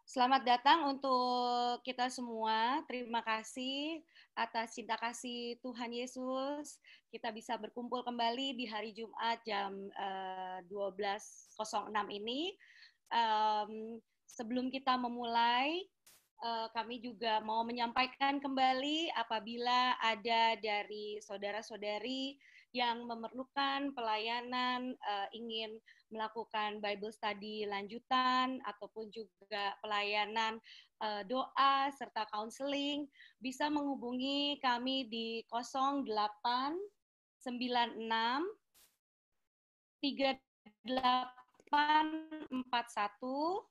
Selamat datang untuk kita semua. Terima kasih atas cinta kasih Tuhan Yesus. Kita bisa berkumpul kembali di hari Jumat jam 12.06 ini. Sebelum kita memulai, kami juga mau menyampaikan kembali apabila ada dari saudara-saudari yang memerlukan pelayanan, ingin melakukan Bible study lanjutan ataupun juga pelayanan doa serta counseling, bisa menghubungi kami di 0896 3841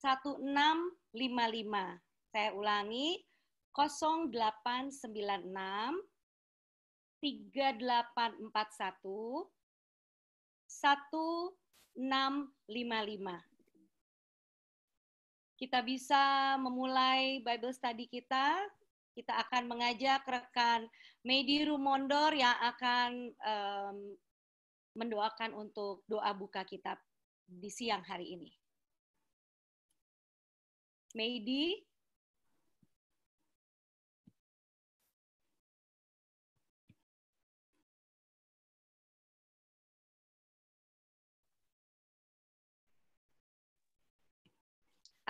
1655. Saya ulangi, 0896 3841 1655. Kita bisa memulai Bible study kita. Kita akan mengajak rekan Medi Rumondor yang akan mendoakan untuk doa buka kita di siang hari ini. Medi.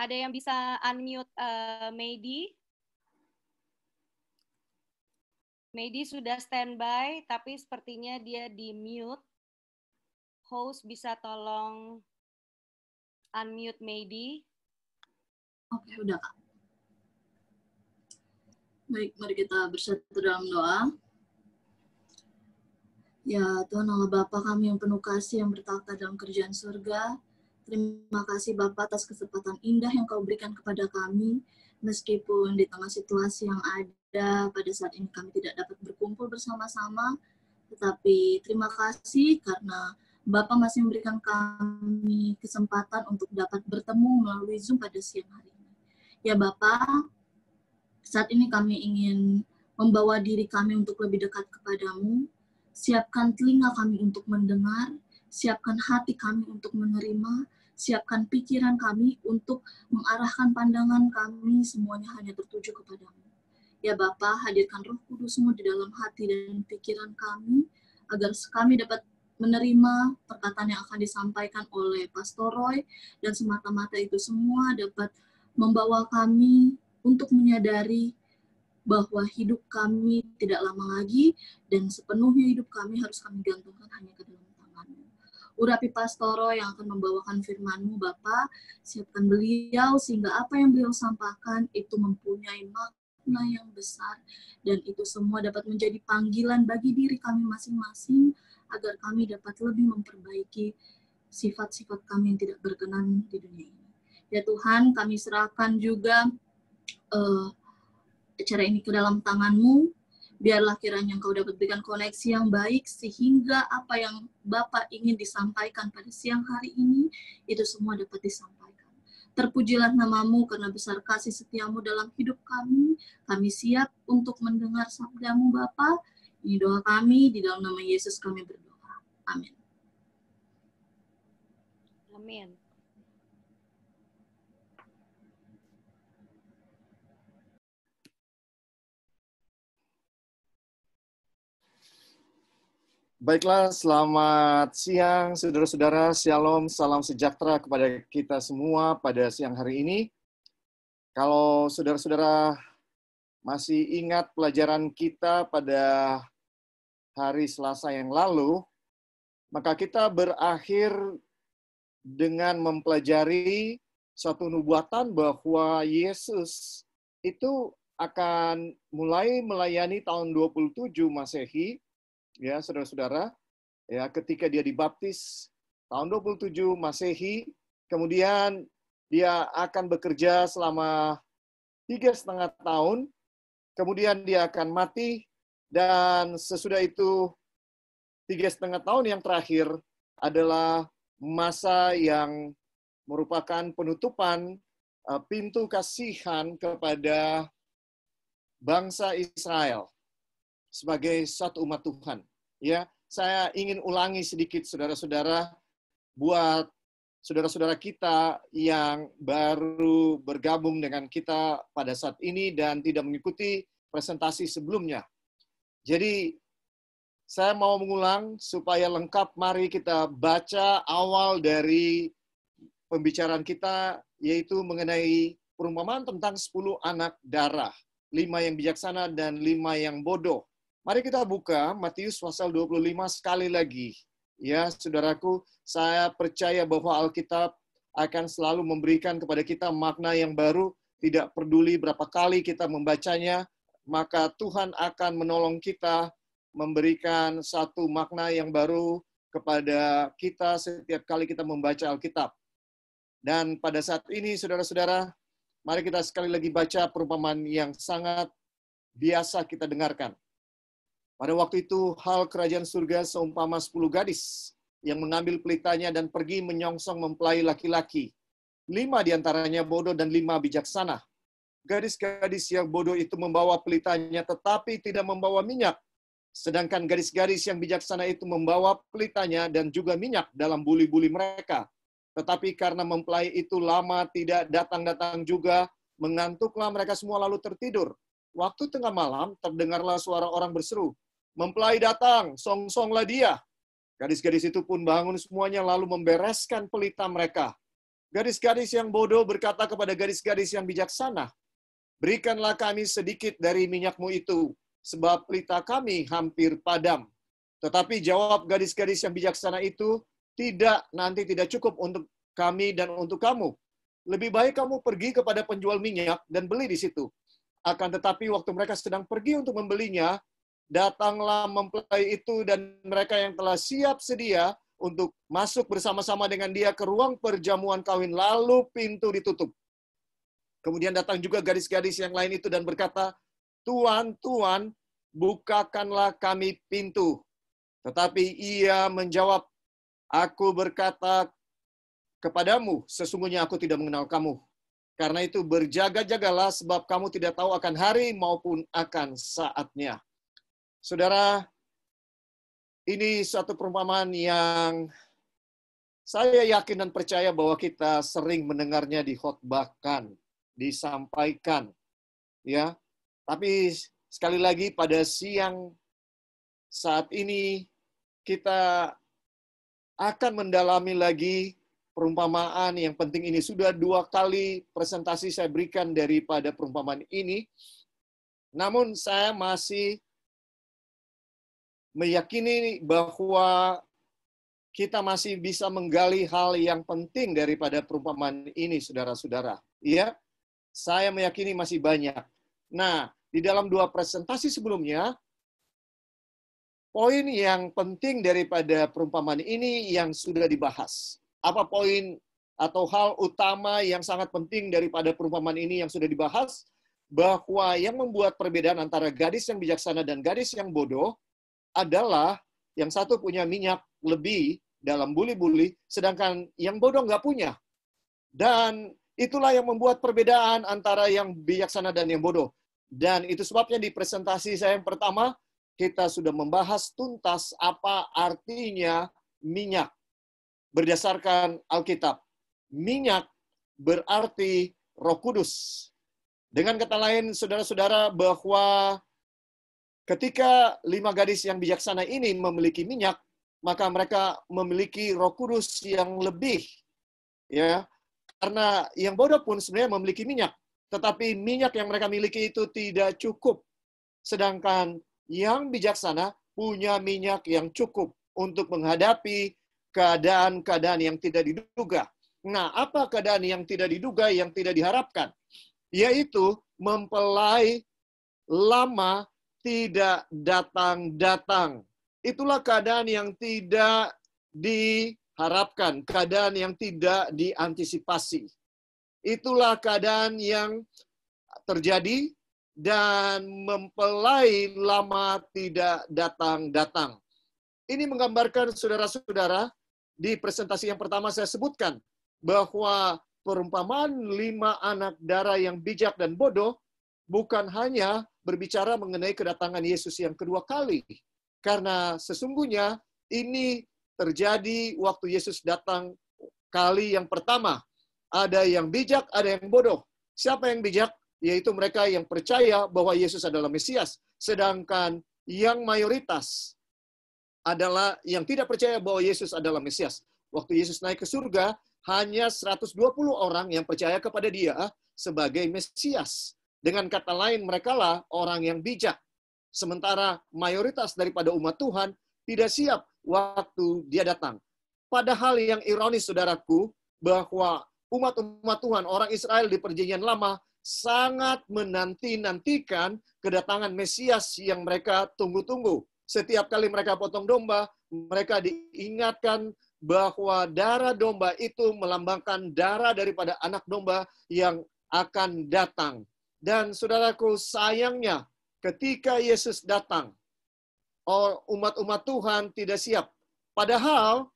Ada yang bisa unmute Medi? Medi sudah standby, tapi sepertinya dia di mute. Host bisa tolong unmute Medi. Oke, udah Kak. Baik, mari kita bersatu dalam doa. Ya Tuhan Allah Bapa kami yang penuh kasih, yang bertakhta dalam kerjaan surga. Terima kasih Bapa atas kesempatan indah yang Kau berikan kepada kami. Meskipun di tengah situasi yang ada pada saat ini kami tidak dapat berkumpul bersama-sama. Tetapi terima kasih karena Bapa masih memberikan kami kesempatan untuk dapat bertemu melalui Zoom pada siang hari ini. Ya Bapa, saat ini kami ingin membawa diri kami untuk lebih dekat kepadamu. Siapkan telinga kami untuk mendengar, siapkan hati kami untuk menerima, siapkan pikiran kami untuk mengarahkan pandangan kami semuanya hanya tertuju kepadamu. Ya Bapa, hadirkan Roh Kudus-Mu di dalam hati dan pikiran kami, agar kami dapat menerima perkataan yang akan disampaikan oleh Pastor Roy, dan semata-mata itu semua dapat membawa kami untuk menyadari bahwa hidup kami tidak lama lagi dan sepenuhnya hidup kami harus kami gantungkan hanya ke dalam tangan-Mu. Urapi Pastoro yang akan membawakan firman-Mu, Bapa, siapkan beliau sehingga apa yang beliau sampaikan itu mempunyai makna yang besar dan itu semua dapat menjadi panggilan bagi diri kami masing-masing agar kami dapat lebih memperbaiki sifat-sifat kami yang tidak berkenan di dunia ini. Ya Tuhan, kami serahkan juga acara ini ke dalam tangan-Mu, biarlah kiranya Engkau dapat berikan koneksi yang baik, sehingga apa yang Bapak ingin disampaikan pada siang hari ini, itu semua dapat disampaikan. Terpujilah nama-Mu, karena besar kasih setia-Mu dalam hidup kami siap untuk mendengar sabda-Mu Bapa. Ini doa kami, di dalam nama Yesus kami berdoa. Amin. Amin. Baiklah, selamat siang saudara-saudara, shalom, salam sejahtera kepada kita semua pada siang hari ini. Kalau saudara-saudara masih ingat pelajaran kita pada hari Selasa yang lalu, maka kita berakhir dengan mempelajari suatu nubuatan bahwa Yesus itu akan mulai melayani tahun 27 Masehi, ya saudara-saudara, ya ketika dia dibaptis tahun 27 Masehi, kemudian dia akan bekerja selama 3,5 tahun, kemudian dia akan mati, dan sesudah itu 3,5 tahun yang terakhir adalah masa yang merupakan penutupan pintu kasihan kepada bangsa Israel sebagai satu umat Tuhan. Ya, saya ingin ulangi sedikit saudara-saudara buat saudara-saudara kita yang baru bergabung dengan kita pada saat ini dan tidak mengikuti presentasi sebelumnya. Jadi, saya mau mengulang supaya lengkap, mari kita baca awal dari pembicaraan kita, yaitu mengenai perumpamaan tentang 10 anak darah. 5 yang bijaksana dan 5 yang bodoh. Mari kita buka Matius pasal 25 sekali lagi. Ya, saudaraku, saya percaya bahwa Alkitab akan selalu memberikan kepada kita makna yang baru, tidak peduli berapa kali kita membacanya, maka Tuhan akan menolong kita memberikan satu makna yang baru kepada kita setiap kali kita membaca Alkitab. Dan pada saat ini, saudara-saudara, mari kita sekali lagi baca perumpamaan yang sangat biasa kita dengarkan. Pada waktu itu, hal kerajaan surga seumpama 10 gadis yang mengambil pelitanya dan pergi menyongsong mempelai laki-laki. 5 diantaranya bodoh dan 5 bijaksana. Gadis-gadis yang bodoh itu membawa pelitanya tetapi tidak membawa minyak. Sedangkan gadis-gadis yang bijaksana itu membawa pelitanya dan juga minyak dalam buli-buli mereka. Tetapi karena mempelai itu lama tidak datang-datang juga, mengantuklah mereka semua lalu tertidur. Waktu tengah malam terdengarlah suara orang berseru, "Mempelai datang, songsonglah dia." Gadis-gadis itu pun bangun semuanya lalu membereskan pelita mereka. Gadis-gadis yang bodoh berkata kepada gadis-gadis yang bijaksana, "Berikanlah kami sedikit dari minyakmu itu, sebab pelita kami hampir padam." Tetapi jawab gadis-gadis yang bijaksana itu, "Tidak, nanti tidak cukup untuk kami dan untuk kamu. Lebih baik kamu pergi kepada penjual minyak dan beli di situ." Akan tetapi waktu mereka sedang pergi untuk membelinya, datanglah mempelai itu dan mereka yang telah siap sedia untuk masuk bersama-sama dengan dia ke ruang perjamuan kawin, lalu pintu ditutup. Kemudian datang juga gadis-gadis yang lain itu dan berkata, "Tuan, Tuan, bukakanlah kami pintu." Tetapi ia menjawab, "Aku berkata kepadamu, sesungguhnya aku tidak mengenal kamu. Karena itu berjaga-jagalah sebab kamu tidak tahu akan hari maupun akan saatnya." Saudara, ini suatu perumpamaan yang saya yakin dan percaya bahwa kita sering mendengarnya dikhotbahkan, disampaikan, ya. Tapi sekali lagi pada siang saat ini kita akan mendalami lagi perumpamaan yang penting ini. Sudah 2 kali presentasi saya berikan daripada perumpamaan ini. Namun saya masih meyakini bahwa kita masih bisa menggali hal yang penting daripada perumpamaan ini, saudara-saudara. Ya, saya meyakini masih banyak. Nah, di dalam 2 presentasi sebelumnya, poin yang penting daripada perumpamaan ini yang sudah dibahas. Apa poin atau hal utama yang sangat penting daripada perumpamaan ini yang sudah dibahas? Bahwa yang membuat perbedaan antara gadis yang bijaksana dan gadis yang bodoh adalah yang satu punya minyak lebih dalam buli-buli, sedangkan yang bodoh nggak punya. Dan itulah yang membuat perbedaan antara yang bijaksana dan yang bodoh. Dan itu sebabnya di presentasi saya yang pertama, kita sudah membahas tuntas apa artinya minyak. Berdasarkan Alkitab, minyak berarti Roh Kudus. Dengan kata lain, saudara-saudara, bahwa ketika 5 gadis yang bijaksana ini memiliki minyak, maka mereka memiliki Roh Kudus yang lebih. Ya, karena yang bodoh pun sebenarnya memiliki minyak, tetapi minyak yang mereka miliki itu tidak cukup. Sedangkan yang bijaksana punya minyak yang cukup untuk menghadapi keadaan-keadaan yang tidak diduga. Nah, apa keadaan yang tidak diduga, yang tidak diharapkan? Yaitu mempelai lama tidak datang-datang. Itulah keadaan yang tidak diharapkan, keadaan yang tidak diantisipasi. Itulah keadaan yang terjadi dan mempelai lama tidak datang-datang. Ini menggambarkan saudara-saudara, di presentasi yang pertama saya sebutkan bahwa perumpamaan 5 anak darah yang bijak dan bodoh bukan hanya berbicara mengenai kedatangan Yesus yang kedua kali. Karena sesungguhnya ini terjadi waktu Yesus datang kali yang pertama. Ada yang bijak, ada yang bodoh. Siapa yang bijak? Yaitu mereka yang percaya bahwa Yesus adalah Mesias. Sedangkan yang mayoritas adalah yang tidak percaya bahwa Yesus adalah Mesias. Waktu Yesus naik ke surga, hanya 120 orang yang percaya kepada dia sebagai Mesias. Dengan kata lain, merekalah orang yang bijak. Sementara mayoritas daripada umat Tuhan tidak siap waktu dia datang. Padahal yang ironis, saudaraku, bahwa umat-umat Tuhan, orang Israel di Perjanjian Lama, sangat menanti-nantikan kedatangan Mesias yang mereka tunggu-tunggu. Setiap kali mereka potong domba, mereka diingatkan bahwa darah domba itu melambangkan darah daripada anak domba yang akan datang. Dan saudaraku, sayangnya ketika Yesus datang, umat-umat Tuhan tidak siap. Padahal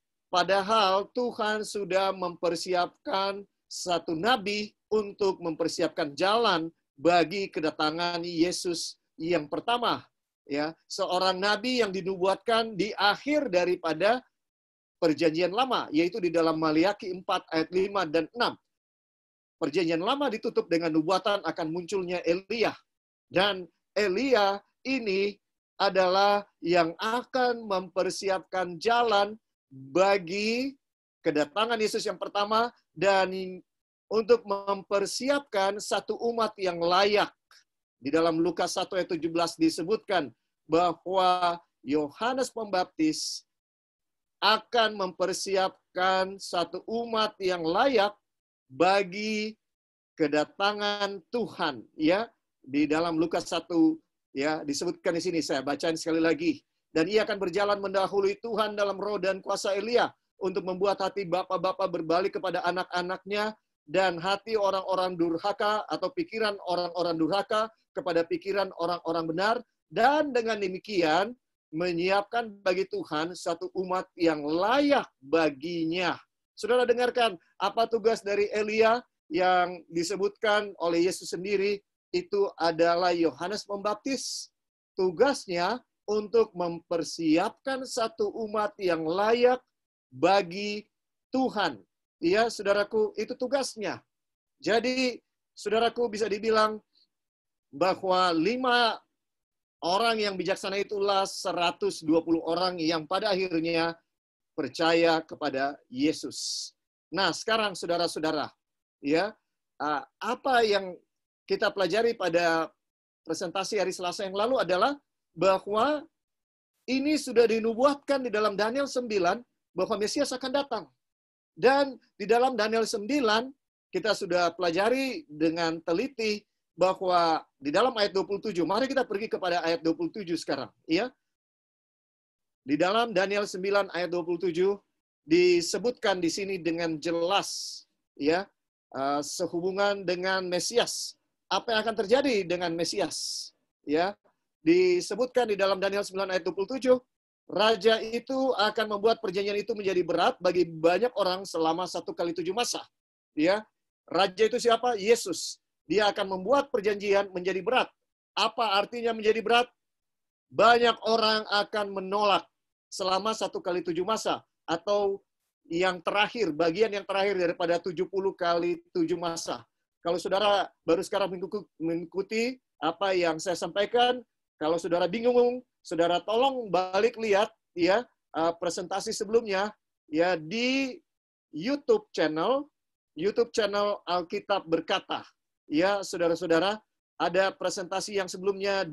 Tuhan sudah mempersiapkan satu nabi untuk mempersiapkan jalan bagi kedatangan Yesus yang pertama. Ya, seorang nabi yang dinubuatkan di akhir daripada Perjanjian Lama, yaitu di dalam Maliaki 4 ayat 5 dan 6. Perjanjian Lama ditutup dengan nubuatan akan munculnya Elia. Dan Elia ini adalah yang akan mempersiapkan jalan bagi kedatangan Yesus yang pertama dan untuk mempersiapkan satu umat yang layak. Di dalam Lukas 1 ayat 17 disebutkan bahwa Yohanes Pembaptis akan mempersiapkan satu umat yang layak bagi kedatangan Tuhan. Ya, di dalam Lukas 1 ya disebutkan di sini, saya bacain sekali lagi. Dan ia akan berjalan mendahului Tuhan dalam roh dan kuasa Elia untuk membuat hati bapak-bapak berbalik kepada anak-anaknya dan hati orang-orang durhaka atau pikiran orang-orang durhaka kepada pikiran orang-orang benar. Dan dengan demikian menyiapkan bagi Tuhan satu umat yang layak baginya. Saudara dengarkan, apa tugas dari Elia yang disebutkan oleh Yesus sendiri? Itu adalah Yohanes Pembaptis. Tugasnya untuk mempersiapkan satu umat yang layak bagi Tuhan. Ya, saudaraku, itu tugasnya. Jadi, saudaraku, bisa dibilang bahwa 5 orang yang bijaksana itulah 120 orang yang pada akhirnya percaya kepada Yesus. Nah, sekarang saudara-saudara, ya, apa yang kita pelajari pada presentasi hari Selasa yang lalu adalah bahwa ini sudah dinubuatkan di dalam Daniel 9 bahwa Mesias akan datang. Dan di dalam Daniel 9 kita sudah pelajari dengan teliti bahwa di dalam ayat 27, mari kita pergi kepada ayat 27 sekarang, ya. Di dalam Daniel 9 ayat 27 disebutkan di sini dengan jelas, ya, sehubungan dengan Mesias. Apa yang akan terjadi dengan Mesias? Ya, disebutkan di dalam Daniel 9 ayat 27, raja itu akan membuat perjanjian itu menjadi berat bagi banyak orang selama 1x7 masa. Ya, raja itu siapa? Yesus. Dia akan membuat perjanjian menjadi berat. Apa artinya menjadi berat? Banyak orang akan menolak selama 1x7 masa. Atau yang terakhir, bagian yang terakhir daripada 70x7 masa. Kalau saudara baru sekarang mengikuti apa yang saya sampaikan, kalau saudara bingung, saudara tolong balik lihat ya presentasi sebelumnya ya di YouTube channel Alkitab Berkata. Ya, saudara-saudara, ada presentasi yang sebelumnya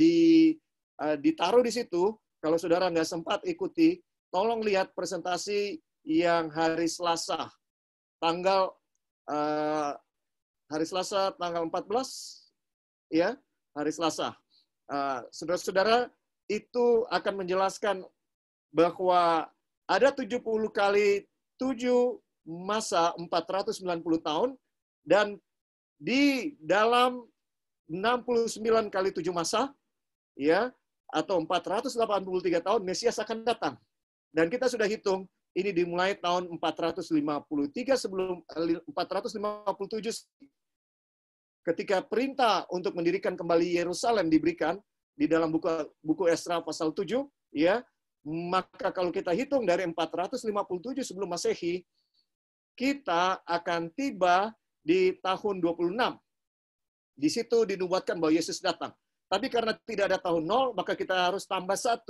ditaruh di situ. Kalau saudara nggak sempat ikuti, tolong lihat presentasi yang hari Selasa, tanggal 14, ya, hari Selasa. Saudara-saudara, itu akan menjelaskan bahwa ada 70x7 masa 490 tahun, dan di dalam 69x7 masa, ya, atau 483 tahun, Mesias akan datang. Dan kita sudah hitung, ini dimulai tahun 453 sebelum 457, ketika perintah untuk mendirikan kembali Yerusalem diberikan di dalam buku Esra pasal 7, ya, maka kalau kita hitung dari 457 sebelum Masehi, kita akan tiba di tahun 26. Di situ dinubuatkan bahwa Yesus datang. Tapi karena tidak ada tahun 0, maka kita harus tambah 1.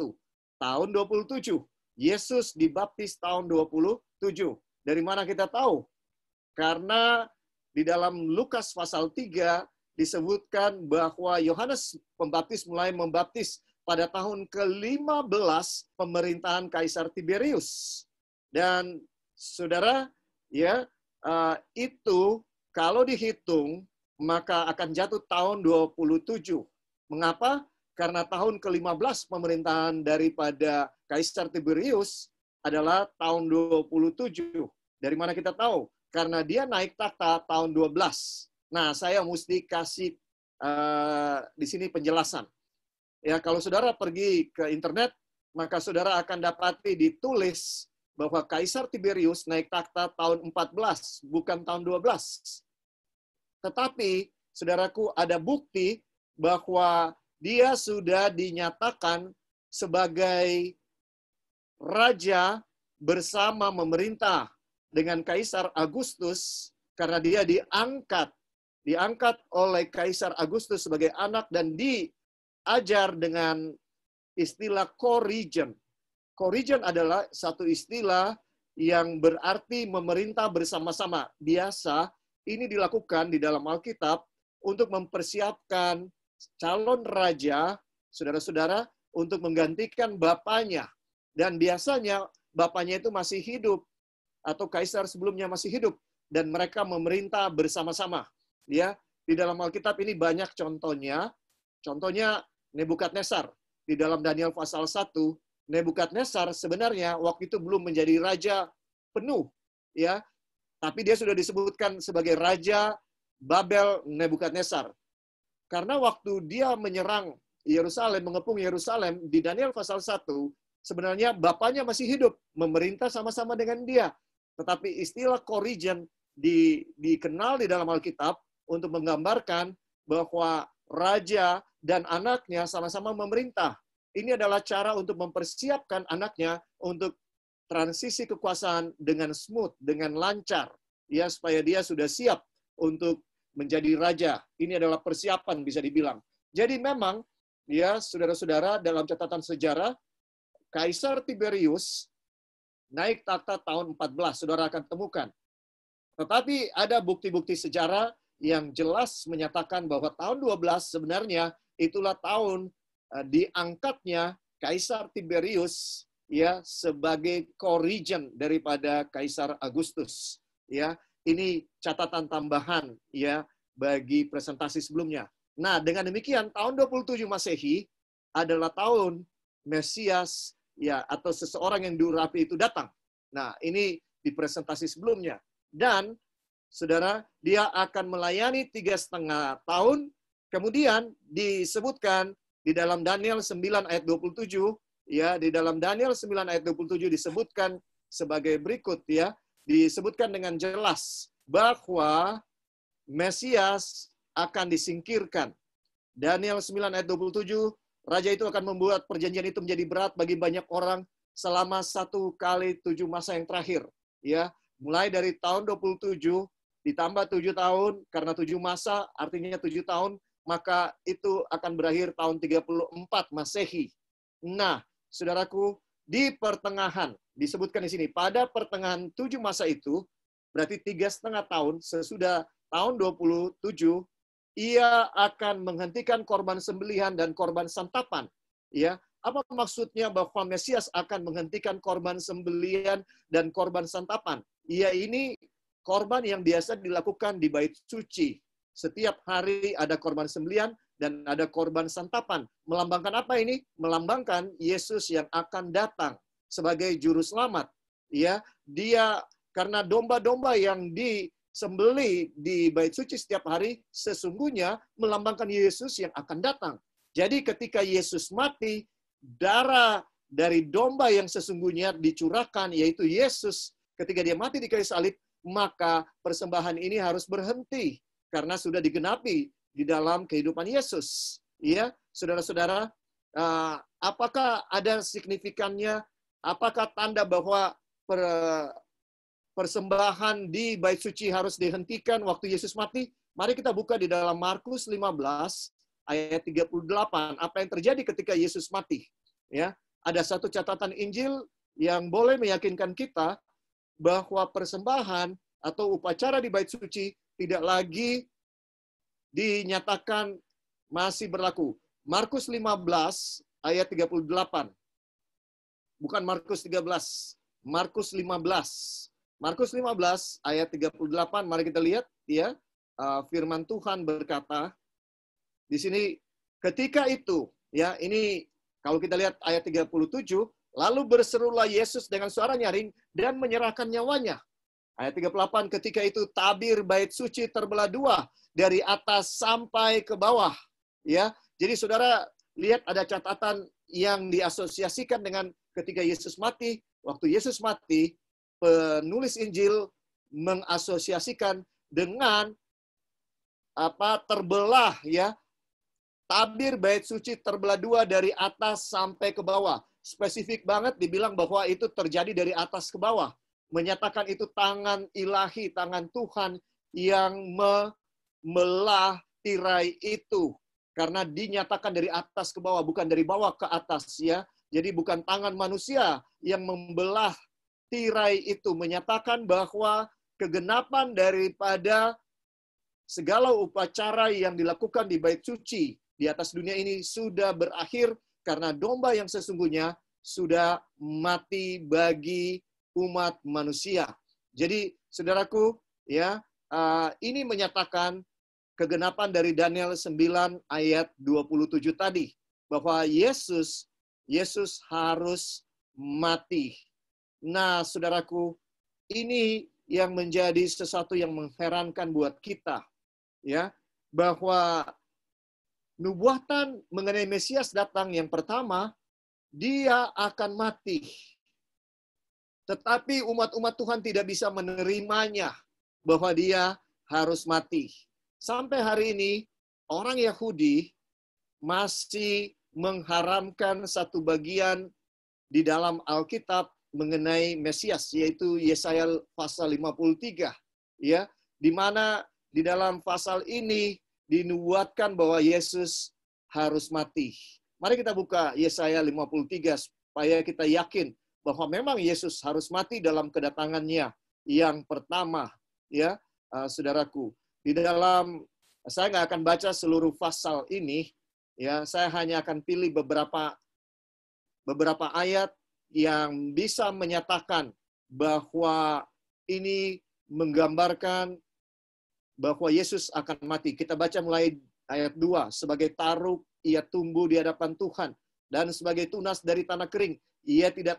Tahun 27. Yesus dibaptis tahun 27. Dari mana kita tahu? Karena di dalam Lukas pasal 3 disebutkan bahwa Yohanes Pembaptis mulai membaptis pada tahun ke-15 pemerintahan Kaisar Tiberius. Dan saudara, ya, itu kalau dihitung maka akan jatuh tahun 27. Mengapa? Karena tahun ke-15 pemerintahan daripada Kaisar Tiberius adalah tahun 27. Dari mana kita tahu? Karena dia naik takhta tahun 12. Nah, saya mesti kasih di sini penjelasan. Ya, kalau saudara pergi ke internet, maka saudara akan dapati ditulis bahwa Kaisar Tiberius naik takhta tahun 14, bukan tahun 12. Tetapi, saudaraku, ada bukti bahwa dia sudah dinyatakan sebagai raja bersama memerintah dengan Kaisar Agustus karena dia diangkat oleh Kaisar Agustus sebagai anak dan diajar dengan istilah co-regent. Co-regent adalah satu istilah yang berarti memerintah bersama-sama. Biasa ini dilakukan di dalam Alkitab untuk mempersiapkan calon raja, saudara-saudara, untuk menggantikan bapaknya. Dan biasanya bapaknya itu masih hidup, atau kaisar sebelumnya masih hidup, dan mereka memerintah bersama-sama. Ya, di dalam Alkitab ini banyak contohnya. Contohnya Nebukadnezar. Di dalam Daniel pasal 1, Nebukadnezar sebenarnya waktu itu belum menjadi raja penuh, ya. Tapi dia sudah disebutkan sebagai raja Babel Nebukadnezar. Karena waktu dia menyerang Yerusalem, mengepung Yerusalem, di Daniel pasal 1, sebenarnya bapaknya masih hidup, memerintah sama-sama dengan dia. Tetapi istilah co-regent dikenal di dalam Alkitab untuk menggambarkan bahwa raja dan anaknya sama-sama memerintah. Ini adalah cara untuk mempersiapkan anaknya untuk transisi kekuasaan dengan smooth, dengan lancar, ya, supaya dia sudah siap untuk menjadi raja. Ini adalah persiapan bisa dibilang. Jadi memang, ya, saudara-saudara, dalam catatan sejarah, Kaisar Tiberius naik takhta tahun 14, saudara akan temukan. Tetapi ada bukti-bukti sejarah yang jelas menyatakan bahwa tahun 12 sebenarnya itulah tahun diangkatnya Kaisar Tiberius, ya, sebagai co-regent daripada Kaisar Agustus. Ya, ini catatan tambahan, ya, bagi presentasi sebelumnya. Nah, dengan demikian tahun 27 Masehi adalah tahun Mesias, ya, atau seseorang yang diurapi itu datang. Nah, ini di presentasi sebelumnya. Dan saudara, dia akan melayani 3,5 tahun. Kemudian disebutkan di dalam Daniel 9 ayat 27, ya, di dalam Daniel 9 ayat 27 disebutkan sebagai berikut, ya. Disebutkan dengan jelas bahwa Mesias akan disingkirkan. Daniel 9 ayat 27, raja itu akan membuat perjanjian itu menjadi berat bagi banyak orang selama 1 kali 7 masa yang terakhir. Ya, mulai dari tahun 27 ditambah 7 tahun, karena 7 masa artinya 7 tahun, maka itu akan berakhir tahun 34 Masehi. Nah, saudaraku, di pertengahan, disebutkan di sini, pada pertengahan 7 masa itu, berarti 3,5 tahun, sesudah tahun 27, ia akan menghentikan korban sembelihan dan korban santapan. Ya, apa maksudnya bahwa Mesias akan menghentikan korban sembelihan dan korban santapan? Ya, ini korban yang biasa dilakukan di bait suci. Setiap hari ada korban sembelihan dan ada korban santapan. Melambangkan apa ini? Melambangkan Yesus yang akan datang sebagai juru selamat. Ya, dia karena domba-domba yang disembelih di bait suci setiap hari sesungguhnya melambangkan Yesus yang akan datang. Jadi ketika Yesus mati, darah dari domba yang sesungguhnya dicurahkan, yaitu Yesus. Ketika dia mati di kayu salib, maka persembahan ini harus berhenti karena sudah digenapi di dalam kehidupan Yesus. Ya, saudara-saudara, apakah ada signifikannya? Apakah tanda bahwa persembahan di bait suci harus dihentikan waktu Yesus mati? Mari kita buka di dalam Markus 15 ayat 38. Apa yang terjadi ketika Yesus mati? Ya, ada satu catatan Injil yang boleh meyakinkan kita bahwa persembahan atau upacara di bait suci tidak lagi dinyatakan masih berlaku. Markus 15 ayat 38. Bukan Markus 13. Markus 15. Markus 15 ayat 38. Mari kita lihat ya. Firman Tuhan berkata di sini, ketika itu ya, ini kalau kita lihat ayat 37, lalu berserulah Yesus dengan suara nyaring dan menyerahkan nyawanya. Ayat 38, ketika itu tabir bait suci terbelah dua dari atas sampai ke bawah. Ya, jadi saudara lihat ada catatan yang diasosiasikan dengan ketika Yesus mati. Waktu Yesus mati, penulis Injil mengasosiasikan dengan terbelah ya. Tabir bait suci terbelah dua dari atas sampai ke bawah. Spesifik banget dibilang bahwa itu terjadi dari atas ke bawah. Menyatakan itu tangan ilahi, tangan Tuhan yang membelah tirai itu. Karena dinyatakan dari atas ke bawah, bukan dari bawah ke atas ya. Jadi bukan tangan manusia yang membelah tirai itu. Menyatakan bahwa kegenapan daripada segala upacara yang dilakukan di bait suci di atas dunia ini sudah berakhir karena domba yang sesungguhnya sudah mati bagi umat manusia. Jadi, saudaraku, ya, ini menyatakan kegenapan dari Daniel 9 ayat 27 tadi bahwa Yesus harus mati. Nah, saudaraku, ini yang menjadi sesuatu yang mengherankan buat kita. Ya, bahwa nubuatan mengenai Mesias datang yang pertama, dia akan mati. Tetapi umat-umat Tuhan tidak bisa menerimanya bahwa dia harus mati. Sampai hari ini, orang Yahudi masih mengharamkan satu bagian di dalam Alkitab mengenai Mesias, yaitu Yesaya pasal 53. Ya, di mana di dalam pasal ini dinubuatkan bahwa Yesus harus mati. Mari kita buka Yesaya 53 supaya kita yakin bahwa memang Yesus harus mati dalam kedatangannya yang pertama, ya, saudaraku. Di dalam, saya nggak akan baca seluruh pasal ini, ya, saya hanya akan pilih beberapa ayat yang bisa menyatakan bahwa ini menggambarkan bahwa Yesus akan mati. Kita baca mulai ayat 2. Sebagai taruk, ia tumbuh di hadapan Tuhan. Dan sebagai tunas dari tanah kering, ia tidak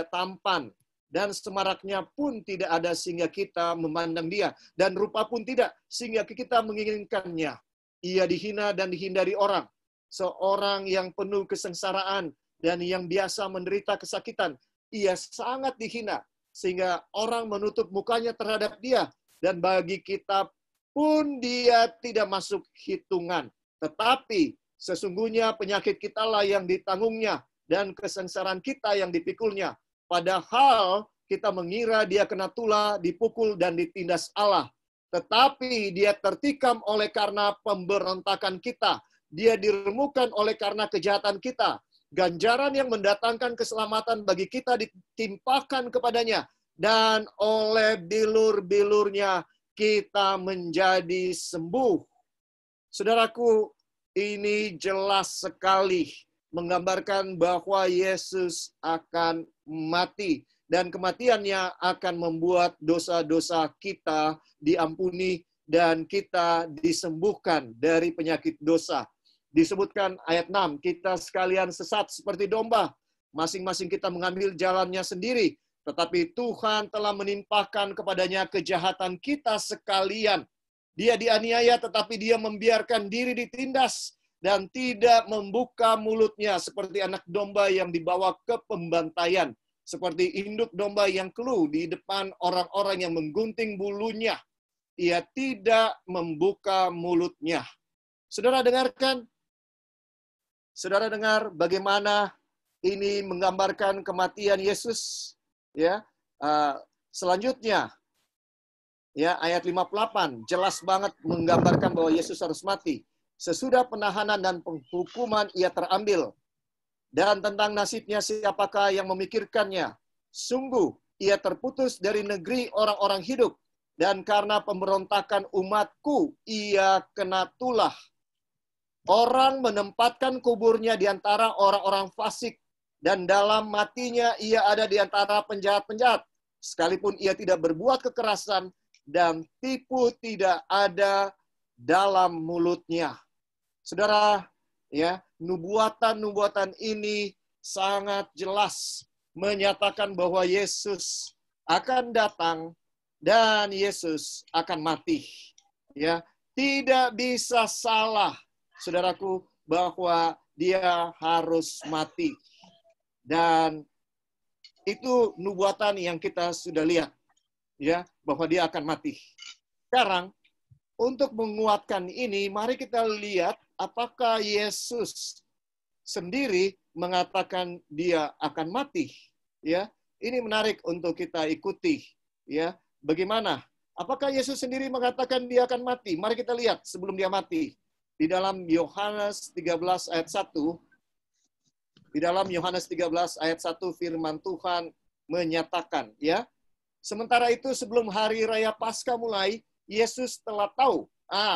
tampan. Dan semaraknya pun tidak ada sehingga kita memandang dia. Dan rupa pun tidak sehingga kita menginginkannya. Ia dihina dan dihindari orang. Seorang yang penuh kesengsaraan dan yang biasa menderita kesakitan. Ia sangat dihina sehingga orang menutup mukanya terhadap dia. Dan bagi kita pun dia tidak masuk hitungan. Tetapi sesungguhnya penyakit kitalah yang ditanggungnya dan kesengsaraan kita yang dipikulnya. Padahal kita mengira dia kena tulah, dipukul dan ditindas Allah. Tetapi dia tertikam oleh karena pemberontakan kita. Dia diremukkan oleh karena kejahatan kita. Ganjaran yang mendatangkan keselamatan bagi kita ditimpakan kepadanya. Dan oleh bilur-bilurnya kita menjadi sembuh. Saudaraku, ini jelas sekali menggambarkan bahwa Yesus akan mati. Dan kematiannya akan membuat dosa-dosa kita diampuni dan kita disembuhkan dari penyakit dosa. Disebutkan ayat 6, kita sekalian sesat seperti domba. Masing-masing kita mengambil jalannya sendiri. Tetapi Tuhan telah menimpakan kepadanya kejahatan kita sekalian. Dia dianiaya tetapi dia membiarkan diri ditindas dan tidak membuka mulutnya seperti anak domba yang dibawa ke pembantaian. Seperti induk domba yang keluh di depan orang-orang yang menggunting bulunya. Ia tidak membuka mulutnya. Saudara dengarkan? Saudara dengar bagaimana ini menggambarkan kematian Yesus? Ya, Selanjutnya, ya ayat 58 jelas banget menggambarkan bahwa Yesus harus mati. Sesudah penahanan dan penghukuman ia terambil. Dan tentang nasibnya siapakah yang memikirkannya? Sungguh, ia terputus dari negeri orang-orang hidup. Dan karena pemberontakan umatku, ia kena tulah. Orang menempatkan kuburnya di antara orang-orang fasik. Dan dalam matinya ia ada di antara penjahat-penjahat. Sekalipun ia tidak berbuat kekerasan dan tipu tidak ada dalam mulutnya. Saudara, ya, nubuatan-nubuatan ini sangat jelas menyatakan bahwa Yesus akan datang dan Yesus akan mati. Ya, tidak bisa salah, saudaraku, bahwa dia harus mati. Dan itu nubuatan yang kita sudah lihat, ya, bahwa dia akan mati. Sekarang, untuk menguatkan ini, mari kita lihat apakah Yesus sendiri mengatakan dia akan mati. Ya, ini menarik untuk kita ikuti. Ya, bagaimana? Apakah Yesus sendiri mengatakan dia akan mati? Mari kita lihat sebelum dia mati. Di dalam Yohanes 13 ayat 1, di dalam Yohanes 13 ayat 1 firman Tuhan menyatakan, ya. Sementara itu sebelum hari raya Paskah mulai, Yesus telah tahu.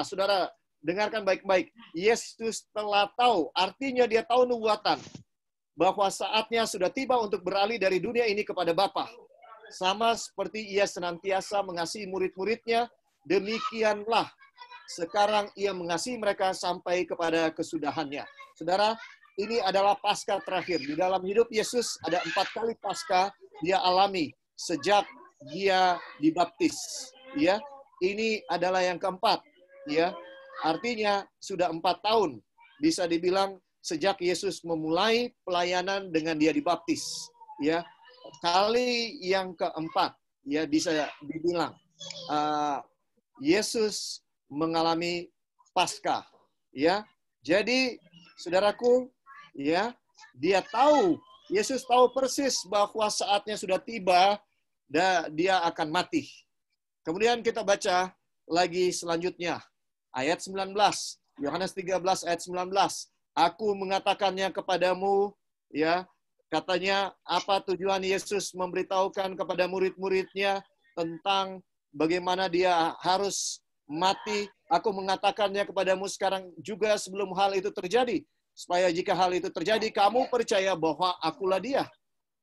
Saudara, dengarkan baik-baik. Yesus telah tahu, artinya dia tahu nubuatan. Bahwa saatnya sudah tiba untuk beralih dari dunia ini kepada Bapa. Sama seperti ia senantiasa mengasihi murid-muridnya, demikianlah sekarang ia mengasihi mereka sampai kepada kesudahannya. Saudara, ini adalah Paskah terakhir. Di dalam hidup Yesus ada 4 kali Paskah dia alami sejak dia dibaptis. Ya, ini adalah yang keempat. Ya, artinya sudah 4 tahun. Bisa dibilang sejak Yesus memulai pelayanan dengan dia dibaptis. Ya, kali yang keempat, ya bisa dibilang Yesus mengalami Paskah. Ya, jadi saudaraku, ya, dia tahu, Yesus tahu persis bahwa saatnya sudah tiba dan dia akan mati. Kemudian kita baca lagi selanjutnya. Ayat 19. Yohanes 13 ayat 19. Aku mengatakannya kepadamu, ya, katanya apa tujuan Yesus memberitahukan kepada murid-muridnya tentang bagaimana dia harus mati. Aku mengatakannya kepadamu sekarang juga sebelum hal itu terjadi. Supaya jika hal itu terjadi, kamu percaya bahwa akulah dia.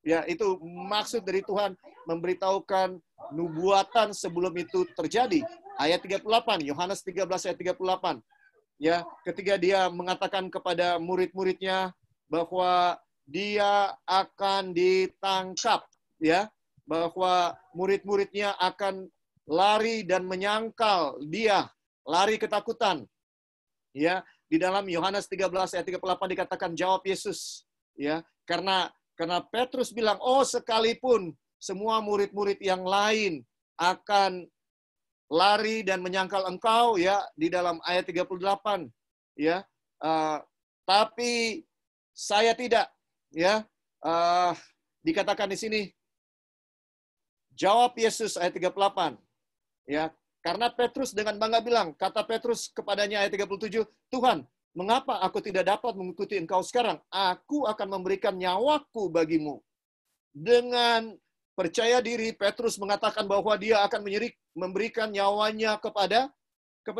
Ya, itu maksud dari Tuhan memberitahukan nubuatan sebelum itu terjadi. Ayat 38, Yohanes 13 ayat 38. Ya, ketika dia mengatakan kepada murid-muridnya bahwa dia akan ditangkap, ya, bahwa murid-muridnya akan lari dan menyangkal dia, lari ketakutan. Ya, di dalam Yohanes 13 ayat 38 dikatakan jawab Yesus, ya, karena Petrus bilang, oh sekalipun semua murid-murid yang lain akan lari dan menyangkal engkau, ya, di dalam ayat 38, ya, tapi saya tidak, ya, dikatakan di sini, jawab Yesus ayat 38, ya, karena Petrus dengan bangga bilang, kata Petrus kepadanya ayat 37, Tuhan, mengapa aku tidak dapat mengikuti engkau sekarang? Aku akan memberikan nyawaku bagimu. Dengan percaya diri, Petrus mengatakan bahwa dia akan memberikan nyawanya kepada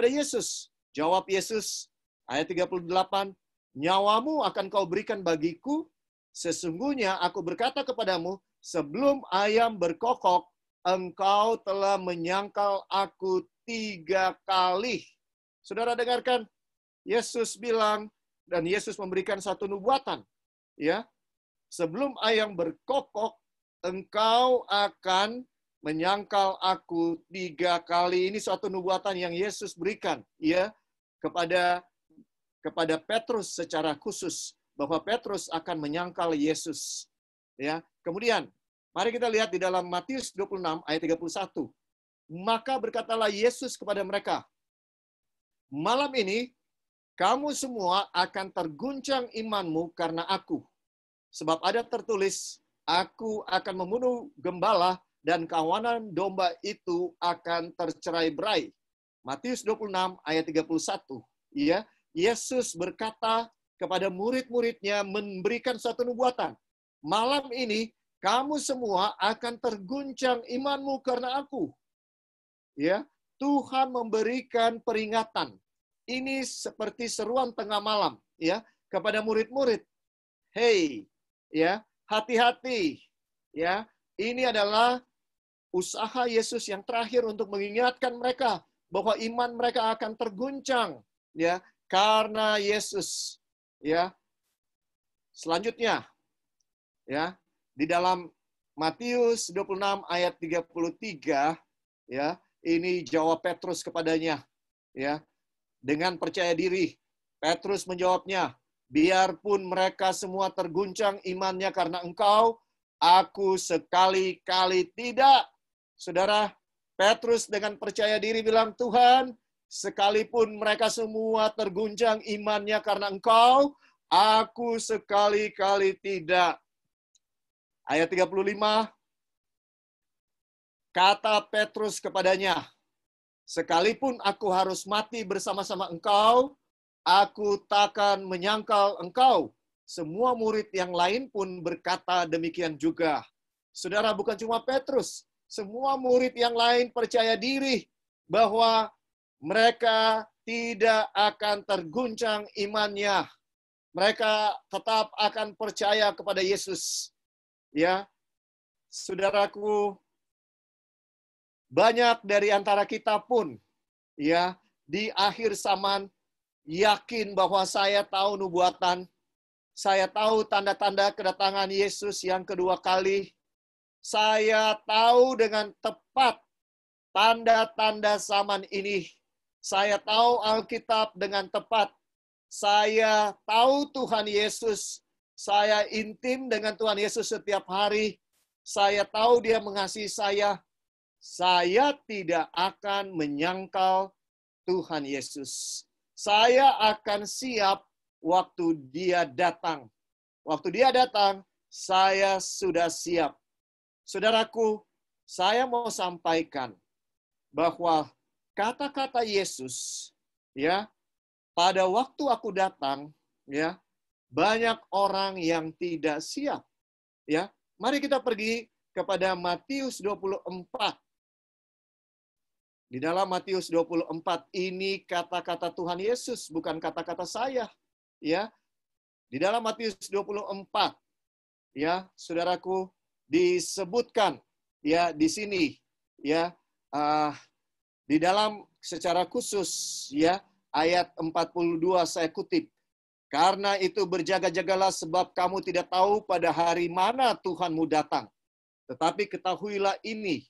Yesus. Jawab Yesus, ayat 38, nyawamu akan kau berikan bagiku, sesungguhnya aku berkata kepadamu, sebelum ayam berkokok, engkau telah menyangkal aku 3 kali. Saudara dengarkan, Yesus bilang, dan Yesus memberikan satu nubuatan. Ya, sebelum ayam berkokok, engkau akan menyangkal aku 3 kali. Ini suatu nubuatan yang Yesus berikan, ya, kepada Petrus secara khusus, bahwa Petrus akan menyangkal Yesus. Ya, kemudian mari kita lihat di dalam Matius 26 ayat 31. Maka berkatalah Yesus kepada mereka, malam ini kamu semua akan terguncang imanmu karena aku. Sebab ada tertulis, aku akan membunuh gembala dan kawanan domba itu akan tercerai-berai. Matius 26 ayat 31. Ya, Yesus berkata kepada murid-muridnya memberikan satu nubuatan. Malam ini kamu semua akan terguncang imanmu karena aku. Ya, Tuhan memberikan peringatan. Ini seperti seruan tengah malam, ya, kepada murid-murid. Hey, ya, hati-hati, ya. Ini adalah usaha Yesus yang terakhir untuk mengingatkan mereka bahwa iman mereka akan terguncang, ya, karena Yesus, ya. Selanjutnya, ya, di dalam Matius 26 ayat 33, ya, ini jawab Petrus kepadanya, ya, dengan percaya diri. Petrus menjawabnya, biarpun mereka semua terguncang imannya karena engkau, aku sekali-kali tidak. Saudara, Petrus dengan percaya diri bilang, Tuhan, sekalipun mereka semua terguncang imannya karena engkau, aku sekali-kali tidak. Ayat 35, kata Petrus kepadanya, sekalipun aku harus mati bersama-sama engkau, aku takkan menyangkal engkau. Semua murid yang lain pun berkata demikian juga. Saudara, bukan cuma Petrus, semua murid yang lain percaya diri bahwa mereka tidak akan terguncang imannya. Mereka tetap akan percaya kepada Yesus. Ya, saudaraku, banyak dari antara kita pun, ya, di akhir zaman yakin bahwa saya tahu nubuatan, saya tahu tanda-tanda kedatangan Yesus yang kedua kali. Saya tahu dengan tepat tanda-tanda zaman ini. Saya tahu Alkitab dengan tepat. Saya tahu Tuhan Yesus. Saya intim dengan Tuhan Yesus setiap hari. Saya tahu Dia mengasihi saya. Saya tidak akan menyangkal Tuhan Yesus. Saya akan siap waktu Dia datang. Waktu Dia datang, saya sudah siap. Saudaraku, saya mau sampaikan bahwa kata-kata Yesus, ya, pada waktu aku datang, ya, banyak orang yang tidak siap. Ya, mari kita pergi kepada Matius 24. Di dalam Matius 24 ini kata-kata Tuhan Yesus, bukan kata-kata saya. Ya, di dalam Matius 24, ya, saudaraku, disebutkan, ya, di sini, ya, di dalam secara khusus, ya, ayat 42 saya kutip. Karena itu berjaga-jagalah sebab kamu tidak tahu pada hari mana Tuhanmu datang. Tetapi ketahuilah ini,